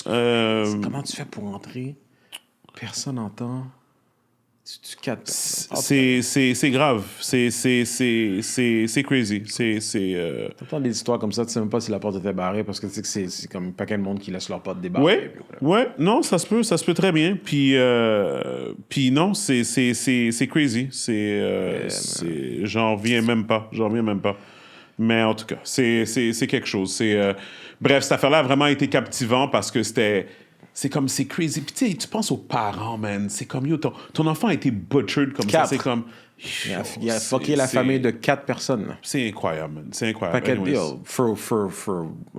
Comment tu fais pour entrer? Personne n'entend. Tu captes. c'est grave. C'est crazy. T'entends des histoires comme ça, tu sais même pas si la porte était barrée parce que tu sais que c'est comme un paquet de monde qui laisse leur porte débarrée. Ouais, non, ça se peut très bien. Puis non, c'est crazy. J'en reviens même pas. Mais en tout cas, c'est quelque chose. Bref, cette affaire-là a vraiment été captivant parce que c'est crazy. Puis tu sais, tu penses aux parents, man. C'est comme, yo, ton enfant a été butchered comme 4. ça. C'est comme... Il a fucké la famille de 4 personnes. Là. C'est incroyable, man. C'est incroyable. Paquet de deal. En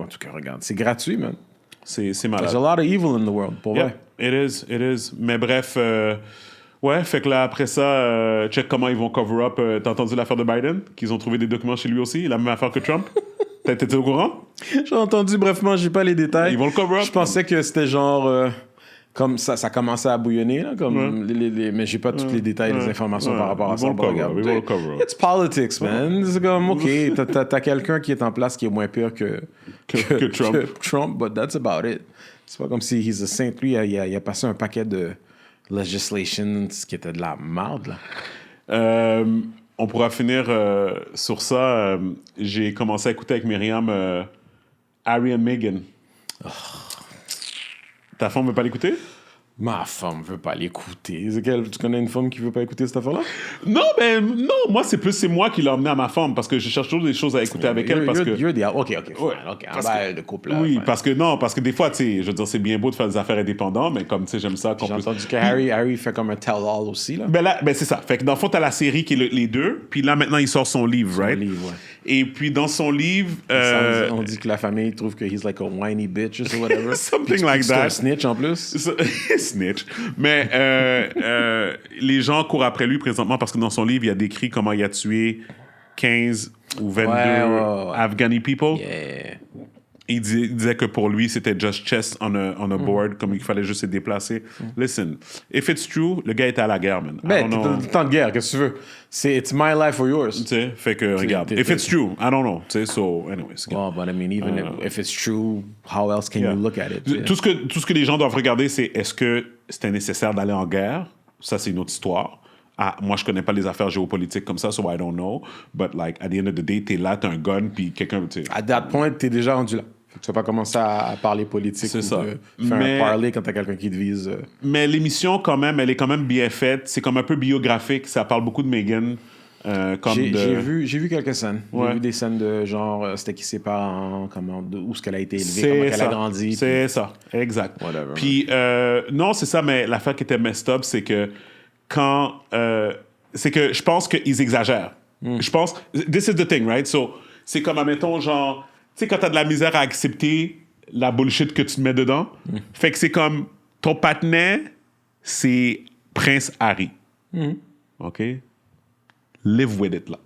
tout cas, regarde, c'est gratuit, man. C'est malade. There's a lot of evil in the world, pour vrai. It is. Mais bref, ouais, fait que là, après ça, check comment ils vont cover up. T'as entendu l'affaire de Biden? Qu'ils ont trouvé des documents chez lui aussi? La même affaire que Trump? T'étais au courant? J'ai entendu, brefement, j'ai pas les détails. Ils vont le cover up. Je pensais que c'était genre... comme ça commençait à bouillonner, là, comme mais j'ai pas tous les détails, les informations par rapport à ça. Ils vont le cover up. It's politics, man. C'est comme, OK, t'as quelqu'un qui est en place qui est moins pire que Trump, but that's about it. C'est pas comme si he's a saint. Lui, il a passé un paquet de legislation qui était de la merde, là. on pourra finir sur ça. J'ai commencé à écouter avec Myriam Harry and Meghan. Oh. Ta femme veut pas l'écouter? Ma femme veut pas l'écouter. Tu connais une femme qui veut pas écouter cette affaire-là? Non, moi, c'est moi qui l'ai emmené à ma femme parce que je cherche toujours des choses à écouter avec elle parce que... OK, un bail de couple. Là, oui, fine. parce que des fois, tu sais, je veux dire, c'est bien beau de faire des affaires indépendantes, mais comme, tu sais, j'aime ça. J'ai entendu que Harry fait comme un tell-all aussi, là. Ben c'est ça. Fait que dans le fond, t'as la série qui est les deux, puis là, maintenant, il sort son livre, right? Livre, ouais. Et puis, dans son livre... On dit que la famille trouve que he's like a whiny bitch or whatever. Something like that. C'est un snitch, en plus. Snitch. Mais les gens courent après lui présentement parce que dans son livre, il a décrit comment il a tué 15 ou 22 Afghani people. Yeah. Il disait que pour lui, c'était just chess on a board, comme il fallait juste se déplacer. Listen, if it's true, le gars était à la guerre, man. Ben, t'es temps de guerre, qu'est-ce que tu veux? It's my life or yours. Tu sais, fait que, regarde, if it's true, I don't know. Tu sais, so, anyways. Well, but I mean, even if it's true, how else can you look at it? Tout ce que les gens doivent regarder, c'est est-ce que c'était nécessaire d'aller en guerre? Ça, c'est une autre histoire. Moi, je connais pas les affaires géopolitiques comme ça, so I don't know. But, like, at the end of the day, t'es là, t'as un gun, puis quelqu'un... À that point, t'es déjà rendu là. Tu vas pas commencer à parler politique ou faire un parler quand t'as quelqu'un qui te vise. Mais l'émission, quand même, elle est quand même bien faite. C'est comme un peu biographique. Ça parle beaucoup de Meghan. J'ai vu quelques scènes. Ouais. J'ai vu des scènes de genre, c'était qui ses parents, où est-ce qu'elle a été élevée, comment elle a grandi. C'est ça, exact. Whatever. Puis, non, c'est ça, mais l'affaire qui était messed up, c'est que c'est que je pense qu'ils exagèrent. Je pense... This is the thing, right? So, c'est comme, admettons, genre... Tu sais, quand t'as de la misère à accepter la bullshit que tu te mets dedans, fait que c'est comme ton partenaire, c'est Prince Harry. OK? Live with it, là.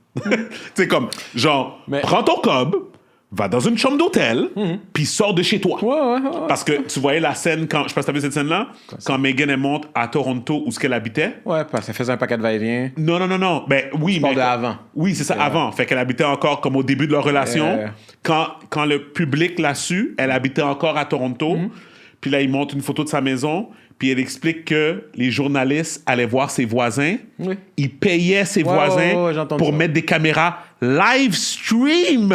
C'est comme, genre, prends ton cob, va dans une chambre d'hôtel, puis sors de chez toi. Ouais. Parce que tu voyais la scène, je sais pas si t'as vu cette scène-là, quand Meghan, elle monte à Toronto, où ce qu'elle habitait. Ouais, parce qu'elle faisait un paquet de va-et-vient. Non. Ben oui, mais... d'avant. Oui, c'est ça, avant. Fait qu'elle habitait encore comme au début de leur relation. Quand le public l'a su, elle habitait encore à Toronto. Puis là, il montre une photo de sa maison. Puis elle explique que les journalistes allaient voir ses voisins. Oui. Ils payaient ses voisins pour mettre des caméras live stream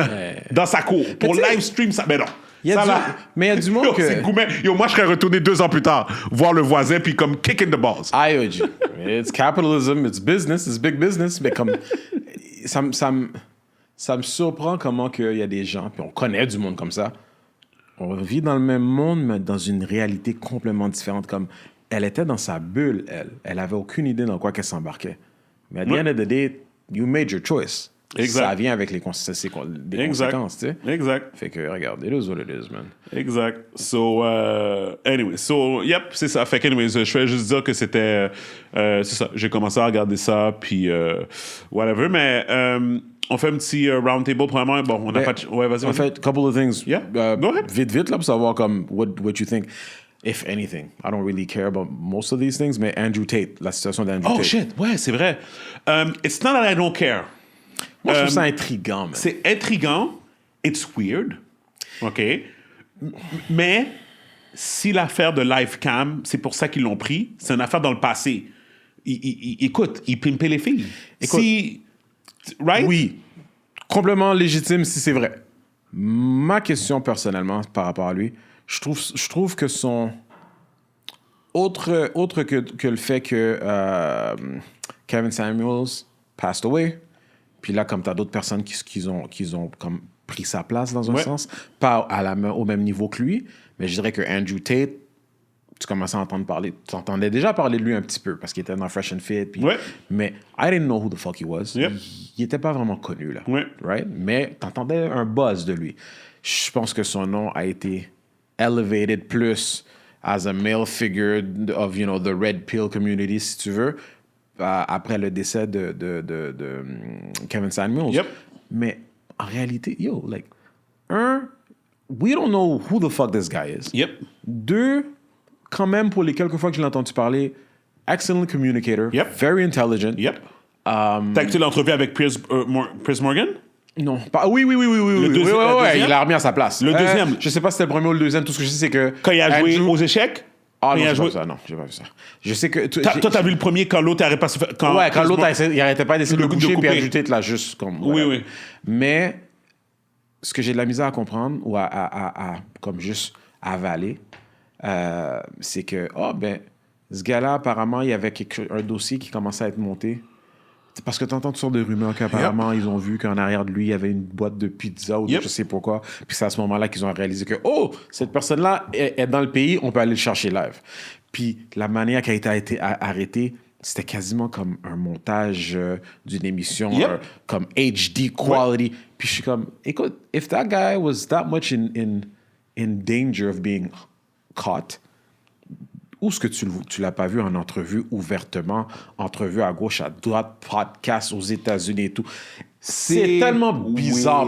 dans sa cour. Pour live stream ça. Mais non. Mais il y a du monde que... Moi, je serais retourné 2 ans plus tard voir le voisin puis comme kick in the balls. It's capitalism, it's business, it's big business. Mais comme... ça me surprend comment il y a des gens, puis on connaît du monde comme ça. On vit dans le même monde, mais dans une réalité complètement différente. Comme elle était dans sa bulle, elle avait aucune idée dans quoi qu'elle s'embarquait. Mais at the end of the day, you made your choice. Exact. Ça vient avec des conséquences, tu sais. Exact. Fait que, regarde, it is what it is, man. Exact. So, anyway, yep, c'est ça. Fait que, anyways, je vais juste dire que c'était... c'est ça, j'ai commencé à regarder ça, puis whatever, mais... on fait un petit roundtable, premièrement. Bon, on n'a pas... Ouais, vas-y. En fait, couple of things. Yeah. Go ahead. Vite, là, pour savoir comme what you think. If anything. I don't really care about most of these things, mais Andrew Tate, la situation d'Andrew Tate. Oh, shit. Ouais, c'est vrai. It's not that I don't care. Moi, je trouve ça intriguant, man. C'est intriguant. It's weird. OK. Mais si l'affaire de Livecam, c'est pour ça qu'ils l'ont pris, c'est une affaire dans le passé. Écoute, il pimpait les filles. Écoute, right? Oui. Complètement légitime si c'est vrai. Ma question, personnellement, par rapport à lui, je trouve que son... Autre que le fait que Kevin Samuels passed away, puis là, comme tu as d'autres personnes qui ont comme pris sa place dans un sens, pas au même niveau que lui, mais je dirais que Andrew Tate, tu commençais à entendre parler, tu entendais déjà parler de lui un petit peu, parce qu'il était dans Fresh and Fit, puis, mais I didn't know who the fuck he was. Yep. Il était pas vraiment connu, là. Right? Mais tu entendais un buzz de lui. Je pense que son nom a été elevated plus as a male figure of, you know, the red pill community, si tu veux, après le décès de Kevin Samuels. Yep. Mais en réalité, we don't know who the fuck this guy is. Yep. 2, quand même, pour les quelques fois que je l'ai entendu parler, excellent communicator, very intelligent. Yep. T'as écouté l'entrevue avec Piers Morgan? Non. Oui, il l'a remis à sa place. Le deuxième. Je sais pas si c'était le premier ou le deuxième. Tout ce que je sais, c'est que... Quand il a joué aux échecs? Ah non, Il a j'ai pas joué- vu ça. Non, j'ai pas vu ça. Je sais que... Toi, t'as vu le premier quand l'autre arrête pas se faire. Ouais, quand l'autre, il arrêtait pas d'essayer de de coucher puis couper. ajouter de la juste comme... Oui, voilà. oui. Mais ce que j'ai de la misère à comprendre ou à comme juste avaler, c'est que, ce gars-là, apparemment, il y avait un dossier qui commençait à être monté. C'est parce que tu entends toutes sortes de rumeurs qu'apparemment, ils ont vu qu'en arrière de lui, il y avait une boîte de pizza ou de je sais pourquoi. Puis c'est à ce moment-là qu'ils ont réalisé que, cette personne-là est dans le pays, on peut aller le chercher live. Puis la manière qu'elle a été arrêtée, c'était quasiment comme un montage d'une émission comme HD quality. Puis je suis comme, écoute, if that guy was that much in danger of being caught, où est-ce que tu l'as pas vu en entrevue ouvertement, entrevue à gauche, à droite, podcast aux États-Unis et tout? C'est tellement bizarre.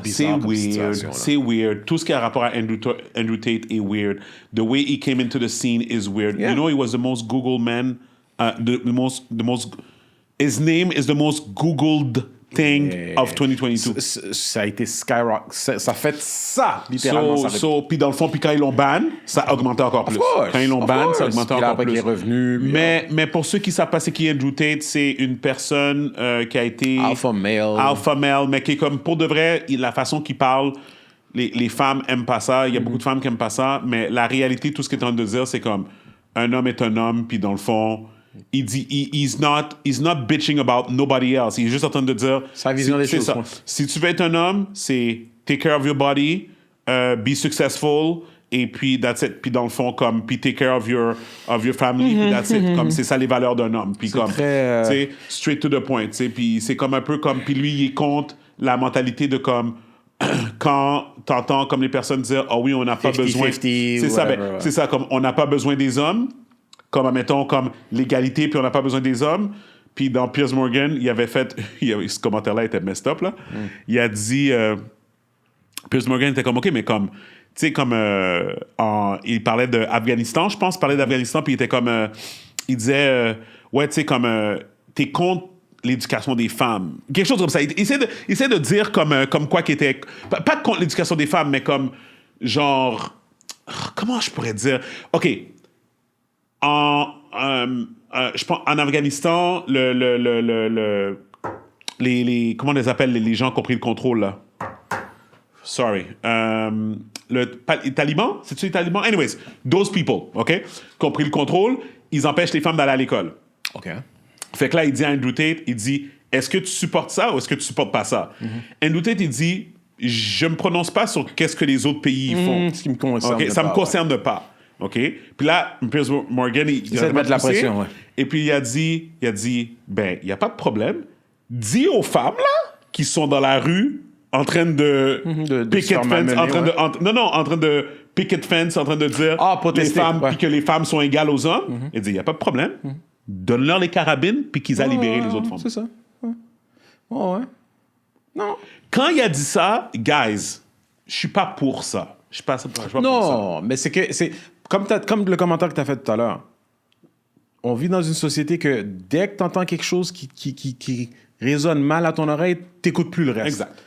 C'est comme weird. situation, là. C'est weird. Tout ce qui a rapport à Andrew Tate est weird. The way he came into the scene is weird. Yeah. You know, he was the most Googled man. The most. His name is the most Googled thing of 2022. Ça a été skyrock. Ça fait ça, littéralement. Puis dans le fond, puis quand ils l'ont ban, ça a augmenté encore plus. Quand ils l'ont ban, ça a augmenté Puis là, encore après plus. qu'il est revenu. puis, Mais pour ceux qui savent pas c'est qui Andrew Tate, c'est une personne qui a été Alpha male, mais qui est comme pour de vrai, la façon qu'il parle, les femmes aiment pas ça. Il y a beaucoup de femmes qui aiment pas ça, mais la réalité, tout ce qu'il est en train de dire, c'est comme un homme est un homme, puis dans le fond, il dit he's not bitching about nobody else. Il est juste en train de dire sa vision des c'est choses. ça. quoi. Si tu veux être un homme, c'est take care of your body, be successful. Et puis, that's it. Puis, dans le fond, comme, puis take care of your family, puis that's it. Comme, c'est ça les valeurs d'un homme. Puis, comme, très, tu sais, straight to the point, tu sais. Puis, c'est comme un peu comme, puis lui, il est contre la mentalité de comme, quand t'entends comme les personnes dire, oh oui, on n'a pas 50-50 besoin. C'est ça, whatever, ouais. c'est ça, comme, on n'a pas besoin des hommes. Comme, admettons, comme l'égalité, puis on n'a pas besoin des hommes. Puis, dans Piers Morgan, il avait fait, ce commentaire-là était messed up, là. Il a dit, Piers Morgan était comme, OK, mais comme, tu sais, comme, il parlait d'Afghanistan, je pense, il parlait d'Afghanistan, puis il était comme, il disait, ouais, tu sais, comme, t'es contre l'éducation des femmes. Quelque chose comme ça. Il essaie de dire comme quoi qu'il était, pas contre l'éducation des femmes, mais comme, genre, comment je pourrais dire? OK. Je pense, en Afghanistan, les comment on les appelle, les gens qui ont pris le contrôle, là? Sorry. Les talibans? C'est-tu les talibans? Anyways, those people, OK? Qui ont pris le contrôle, ils empêchent les femmes d'aller à l'école. OK. Fait que là, il dit à Andrew Tate, il dit, est-ce que tu supportes ça ou est-ce que tu supportes pas ça? Andrew Tate, il dit, je me prononce pas sur qu'est-ce que les autres pays font. Ce qui me concerne OK? Ça pas, me concerne pas. OK? Puis là, Piers Morgan, il essaie de mettre la pression, ouais. Et puis il a dit, ben, il n'y a pas de problème. Dis aux femmes, là, qui sont dans la rue, en train de picket se faire fence, malmener, en train de picket fence, en train de dire protester, les femmes, ouais. puis que les femmes sont égales aux hommes. Il dit, il n'y a pas de problème. Donne-leur les carabines, puis qu'ils aient libéré les autres femmes. C'est ça. Ouais. Ouais. Non. Quand il a dit ça, guys, je suis pas pour ça. Je suis pas pour ça. Non, mais c'est que c'est comme le commentaire que tu as fait tout à l'heure. On vit dans une société que dès que tu entends quelque chose qui résonne mal à ton oreille, t'écoutes plus le reste. Exact.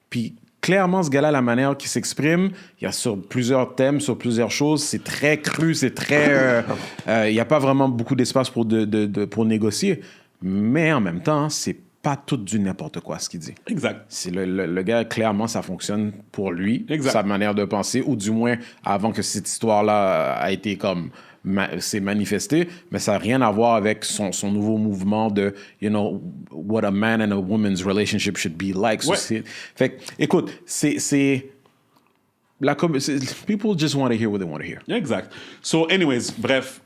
Puis clairement, ce gars-là, la manière qu'il s'exprime, il y a sur plusieurs thèmes, sur plusieurs choses, c'est très cru, c'est très... il n'y a pas vraiment beaucoup d'espace pour négocier. Mais en même temps, c'est pas tout du n'importe quoi ce qu'il dit. Exact. C'est le gars, clairement, ça fonctionne pour lui, Exact. sa manière de penser, ou du moins avant que cette histoire-là a été comme... s'est manifesté, mais ça n'a rien à voir avec son nouveau mouvement de, you know, what a man and a woman's relationship should be like. Ouais. Fait que, écoute, people just want to hear what they want to hear. Exact. So, anyways, bref,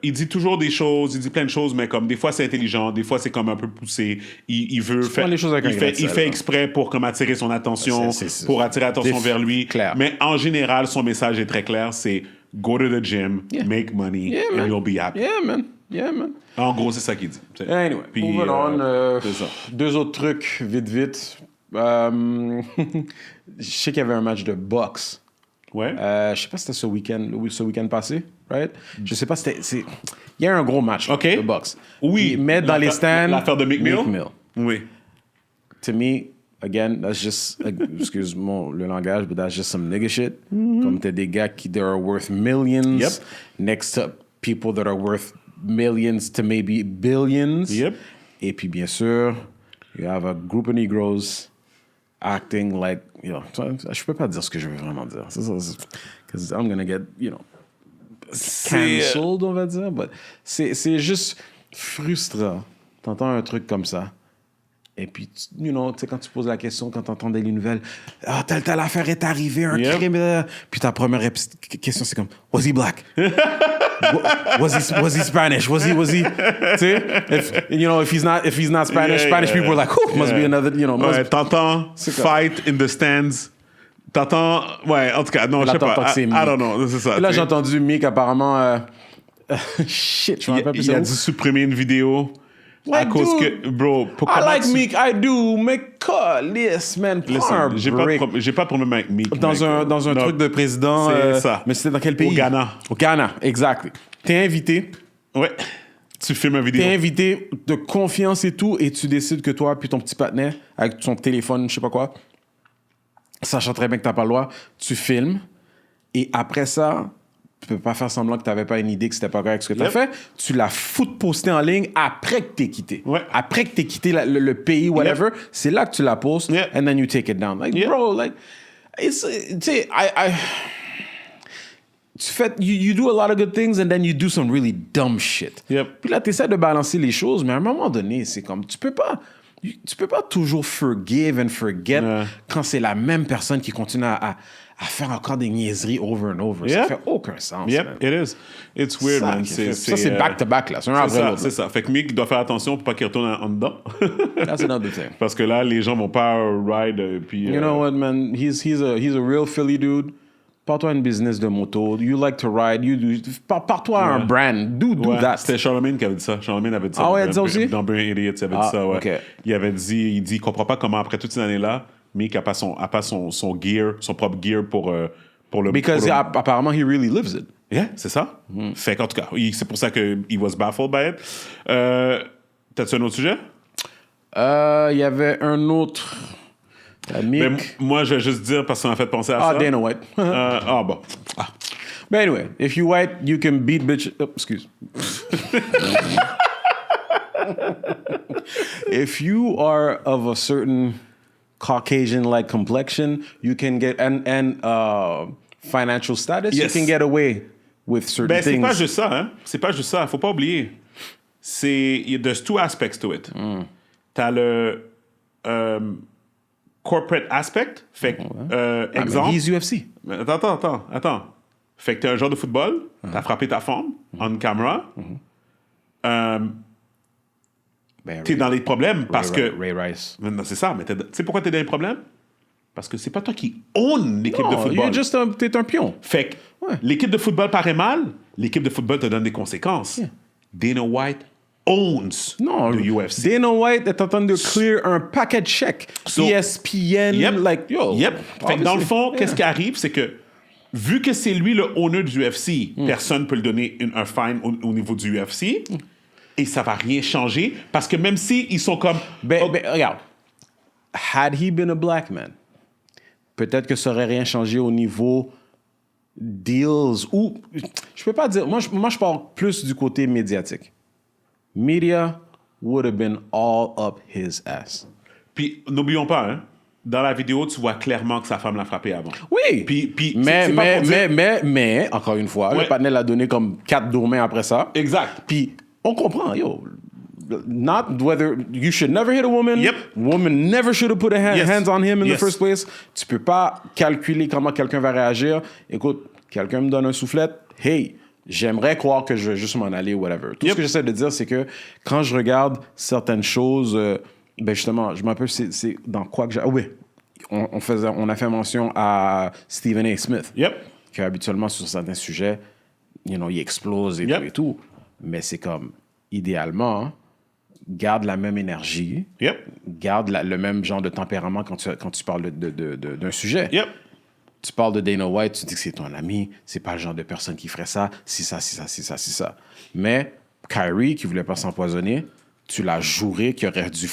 il dit toujours des choses, il dit plein de choses, mais comme des fois c'est intelligent, des fois c'est comme un peu poussé. Il veut faire. les choses avec un grain de il sel, fait là. exprès pour comme attirer son attention, C'est pour attirer l'attention vers lui. clair. Mais en général, son message est très clair, c'est go to the gym, make money, Yeah, and man. you'll be happy. Yeah, man. En gros, c'est ça qu'il dit. T'sais. Anyway, Puis, moving on. c'est ça. Deux autres trucs, vite. Je sais qu'il y avait un match de boxe. Ouais. Je sais pas si c'était ce week-end passé, right? Je sais pas, il y a un gros match OK. de boxe. Oui. Mais dans les stands... L'affaire de Mick Mill? Mill. Oui. To me, again, that's just, excuse-moi le langage, but that's just some nigga shit. Comme t'as des gars qui are worth millions next to people that are worth millions to maybe billions. Et puis, bien sûr, you have a group of Negroes acting like, je peux pas dire ce que je veux vraiment dire. Because I'm gonna get, cancelled, on va dire. But c'est juste frustrant. T'entends un truc comme ça. Et puis, tu sais, quand tu poses la question, quand t'entends des nouvelles, telle affaire est arrivée, un crime. Puis ta première question, c'est comme, was he black? was he Spanish? Was he? Tu sais, if he's not Spanish, Spanish people are like, must be another, t'entends fight in the stands. T'entends, en tout cas, non, je sais pas. I don't know, c'est ça. Là, j'ai entendu Meek apparemment, shit, je me rappelle plus. Il a dû supprimer une vidéo. À cause que, bro, I like Meek, I do, mais calisse, man. Listen, j'ai pas de problème avec Meek. Dans un truc de président. C'est ça. Mais c'était dans quel pays? Au Ghana. Au Ghana, exact. T'es invité. Ouais. Tu filmes une vidéo. T'es invité de confiance et tout, et tu décides que toi, puis ton petit partenaire, avec ton téléphone, je sais pas quoi, sachant très bien que t'as pas le droit, tu filmes, et après ça, tu peux pas faire semblant que tu n'avais pas une idée que c'était pas correct ce que tu as fait. Tu l'as posté en ligne après que tu es quitté. Après que tu es quitté le pays, whatever. C'est là que tu la postes. And then you take it down. Like, bro, like, tu sais, you do a lot of good things and then you do some really dumb shit. Puis là, tu essaies de balancer les choses, mais à un moment donné, c'est comme, tu peux pas toujours forgive and forget quand c'est la même personne qui continue à faire encore des niaiseries over and over. Ça fait aucun sens. It is. It's weird, man. Ça, c'est back-to-back, là. C'est un après l'autre. C'est ça. Fait que Meek doit faire attention pour pas qu'il retourne en dedans. That's another thing. Parce que là, les gens vont pas ride. Puis, you know what, man? He's a real Philly dude. Pars-toi une business de moto. You like to ride. Pars-toi un brand. Do that. C'était Charlemagne qui avait dit ça. Charlemagne avait dit ça. Ah ouais, il a dit ça aussi? Dans Burn Idiot, il avait dit ça, ouais. Okay. Il dit, il comprend pas comment, après toutes ces années-là, Meek a pas son gear, son propre gear pour le... Because apparemment, he really lives it. Yeah, c'est ça. Fait qu'en tout cas, c'est pour ça que he was baffled by it. T'as-tu un autre sujet? Il y avait un autre... Meek. Moi, je vais juste dire, parce qu'on m'a fait penser à ça. Dana White. Bon. But anyway, if you white, you can beat bitch... Oh, excuse. If you are of a certain Caucasian-like complexion, you can get... And financial status, you can get away with certain things. C'est pas juste ça, hein. C'est pas juste ça. Faut pas oublier. There's two aspects to it. T'as le... corporate aspect. Fait que, exemple... he's UFC. Attends. Fait que t'es un joueur de football, t'as frappé ta femme, on camera, t'es dans les problèmes parce que... Ray Rice. Non, c'est ça, mais tu sais pourquoi t'es dans les problèmes? Parce que c'est pas toi qui own l'équipe de football. T'es un pion. Fait que l'équipe de football paraît mal, l'équipe de football te donne des conséquences. Dana White owns the UFC. Dana White est en train de clear un paquet de chèques. ESPN, like, yo. Fait que dans le fond, qu'est-ce qui arrive, c'est que vu que c'est lui le owner du UFC, personne ne peut lui donner un fine au niveau du UFC et ça va rien changer parce que même si ils sont comme... regarde, had he been a black man, peut-être que ça aurait rien changé au niveau deals ou... Je peux pas dire... Moi, je parle plus du côté médiatique. Media would have been all up his ass. Puis, n'oublions pas, hein, dans la vidéo, tu vois clairement que sa femme l'a frappé avant. Oui. Puis mais, encore une fois, le panel a donné comme 4 domaines après ça. Exact. Puis, on comprend, not whether you should never hit a woman. Woman never should have put hands on him in the first place. Tu peux pas calculer comment quelqu'un va réagir. Écoute, quelqu'un me donne un soufflet. Hey, j'aimerais croire que je vais juste m'en aller ou whatever. Tout ce que j'essaie de dire, c'est que quand je regarde certaines choses, justement, je m'appelle, c'est dans quoi que j'ai... oui, on a fait mention à Stephen A. Smith, qui habituellement, sur certains sujets, il explose et tout. Mais c'est comme, idéalement, garde la même énergie, garde le même genre de tempérament quand tu parles d'un sujet. Tu parles de Dana White, tu dis que c'est ton ami, c'est pas le genre de personne qui ferait ça, c'est ça. Mais Kyrie, qui voulait pas s'empoisonner, tu l'as juré qu'il aurait dû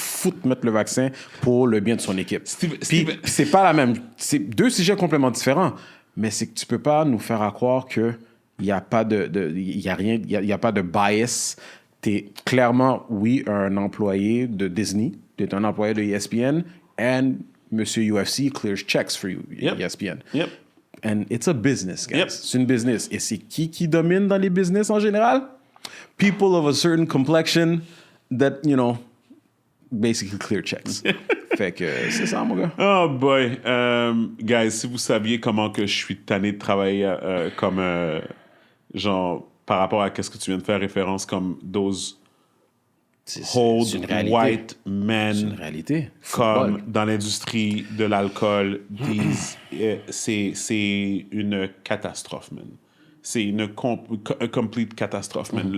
mettre le vaccin pour le bien de son équipe. Puis c'est pas la même. C'est deux sujets complètement différents, mais c'est que tu peux pas nous faire croire que il y a pas il y a rien, il y a pas de bias. T'es clairement, oui, un employé de Disney, t'es un employé de ESPN, and Monsieur UFC clears checks for you, ESPN. Yep. And it's a business, guys. Yep. C'est une business. Et c'est qui domine dans les business en général? People of a certain complexion that, you know, basically clear checks. Fait que c'est ça, mon gars. Oh boy. Guys, si vous saviez comment que je suis tanné de travailler comme, genre, par rapport à ce que tu viens de faire référence comme those old white men. C'est une réalité. Comme Football. dans l'industrie de l'alcool, c'est une catastrophe, man. C'est une complete catastrophe, man.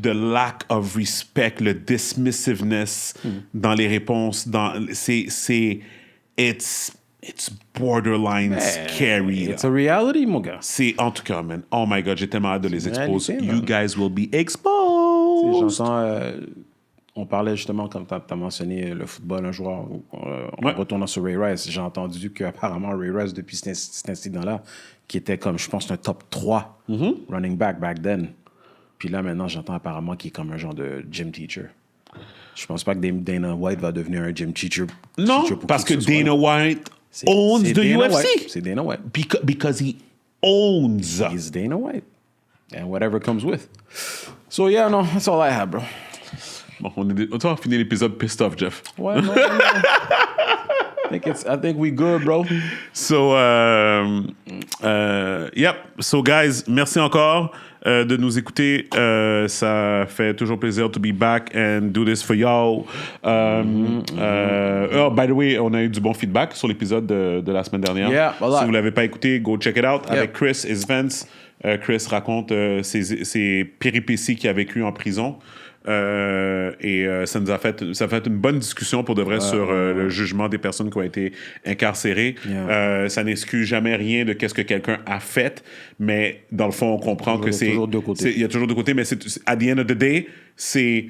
The lack of respect, le dismissiveness dans les réponses, it's borderline scary. It's a reality, mon gars. C'est, en tout cas, man. Oh my God, j'ai tellement hâte de les expose. Réalité, You man. guys will be exposed. J'entends, on parlait justement, comme tu as mentionné le football un jour, en retournant sur Ray Rice, j'ai entendu qu'apparemment Ray Rice, depuis cet incident-là, qui était comme, je pense, un top 3 running back then. Puis là, maintenant, j'entends apparemment qu'il est comme un genre de gym teacher. Je pense pas que Dana White va devenir un gym teacher. Non, parce que Dana White owns the UFC. C'est Dana White. Because he owns. He's Dana White. And whatever comes with. So yeah, no, that's all I have, bro. Bon, on va finir l'épisode pissed off, Jeff. Ouais, non. I think we good, bro. So, yep. So, guys, merci encore de nous écouter. Ça fait toujours plaisir to be back and do this for y'all. Oh, by the way, on a eu du bon feedback sur l'épisode de la semaine dernière. Yeah, voilà. Si vous ne l'avez pas écouté, go check it out. Avec Chris Vance. Chris raconte ses péripéties qu'il a vécues en prison. Et ça a fait une bonne discussion pour de vrai sur le jugement des personnes qui ont été incarcérées. Ça n'excuse jamais rien de qu'est-ce que quelqu'un a fait, mais dans le fond, on comprend que c'est... Il y a toujours deux côtés, mais at the end of the day, c'est...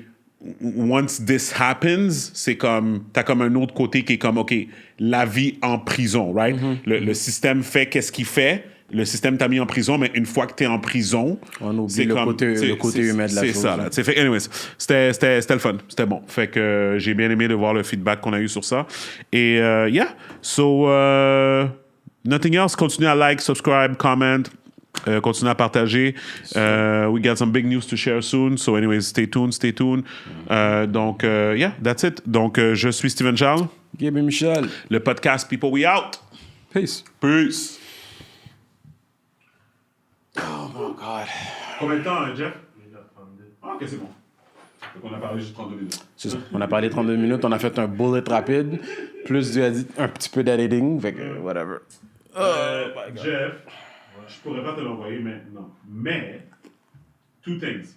Once this happens, c'est comme... T'as comme un autre côté qui est comme, OK, la vie en prison, right? Le système fait qu'est-ce qu'il fait. Le système t'a mis en prison, mais une fois que t'es en prison, on oublie le côté humain de la chose. C'est ça, là. Fait, anyways, c'était le fun. C'était bon. Fait que j'ai bien aimé de voir le feedback qu'on a eu sur ça. Et yeah, so nothing else. Continuez à like, subscribe, comment. Continuez à partager. We got some big news to share soon. So anyways, stay tuned. Donc, yeah, that's it. Donc, je suis Steven Charles. Gabe et Michel. Le podcast People We Out. Peace. Oh my God. Combien de temps, Jeff? Ah, ok, c'est bon. Donc, on a parlé juste 32 minutes. C'est ça. On a parlé 32 minutes, on a fait un bullet rapide, plus un petit peu d'editing, fait que whatever. Jeff, je pourrais pas te l'envoyer maintenant. Mais, two things.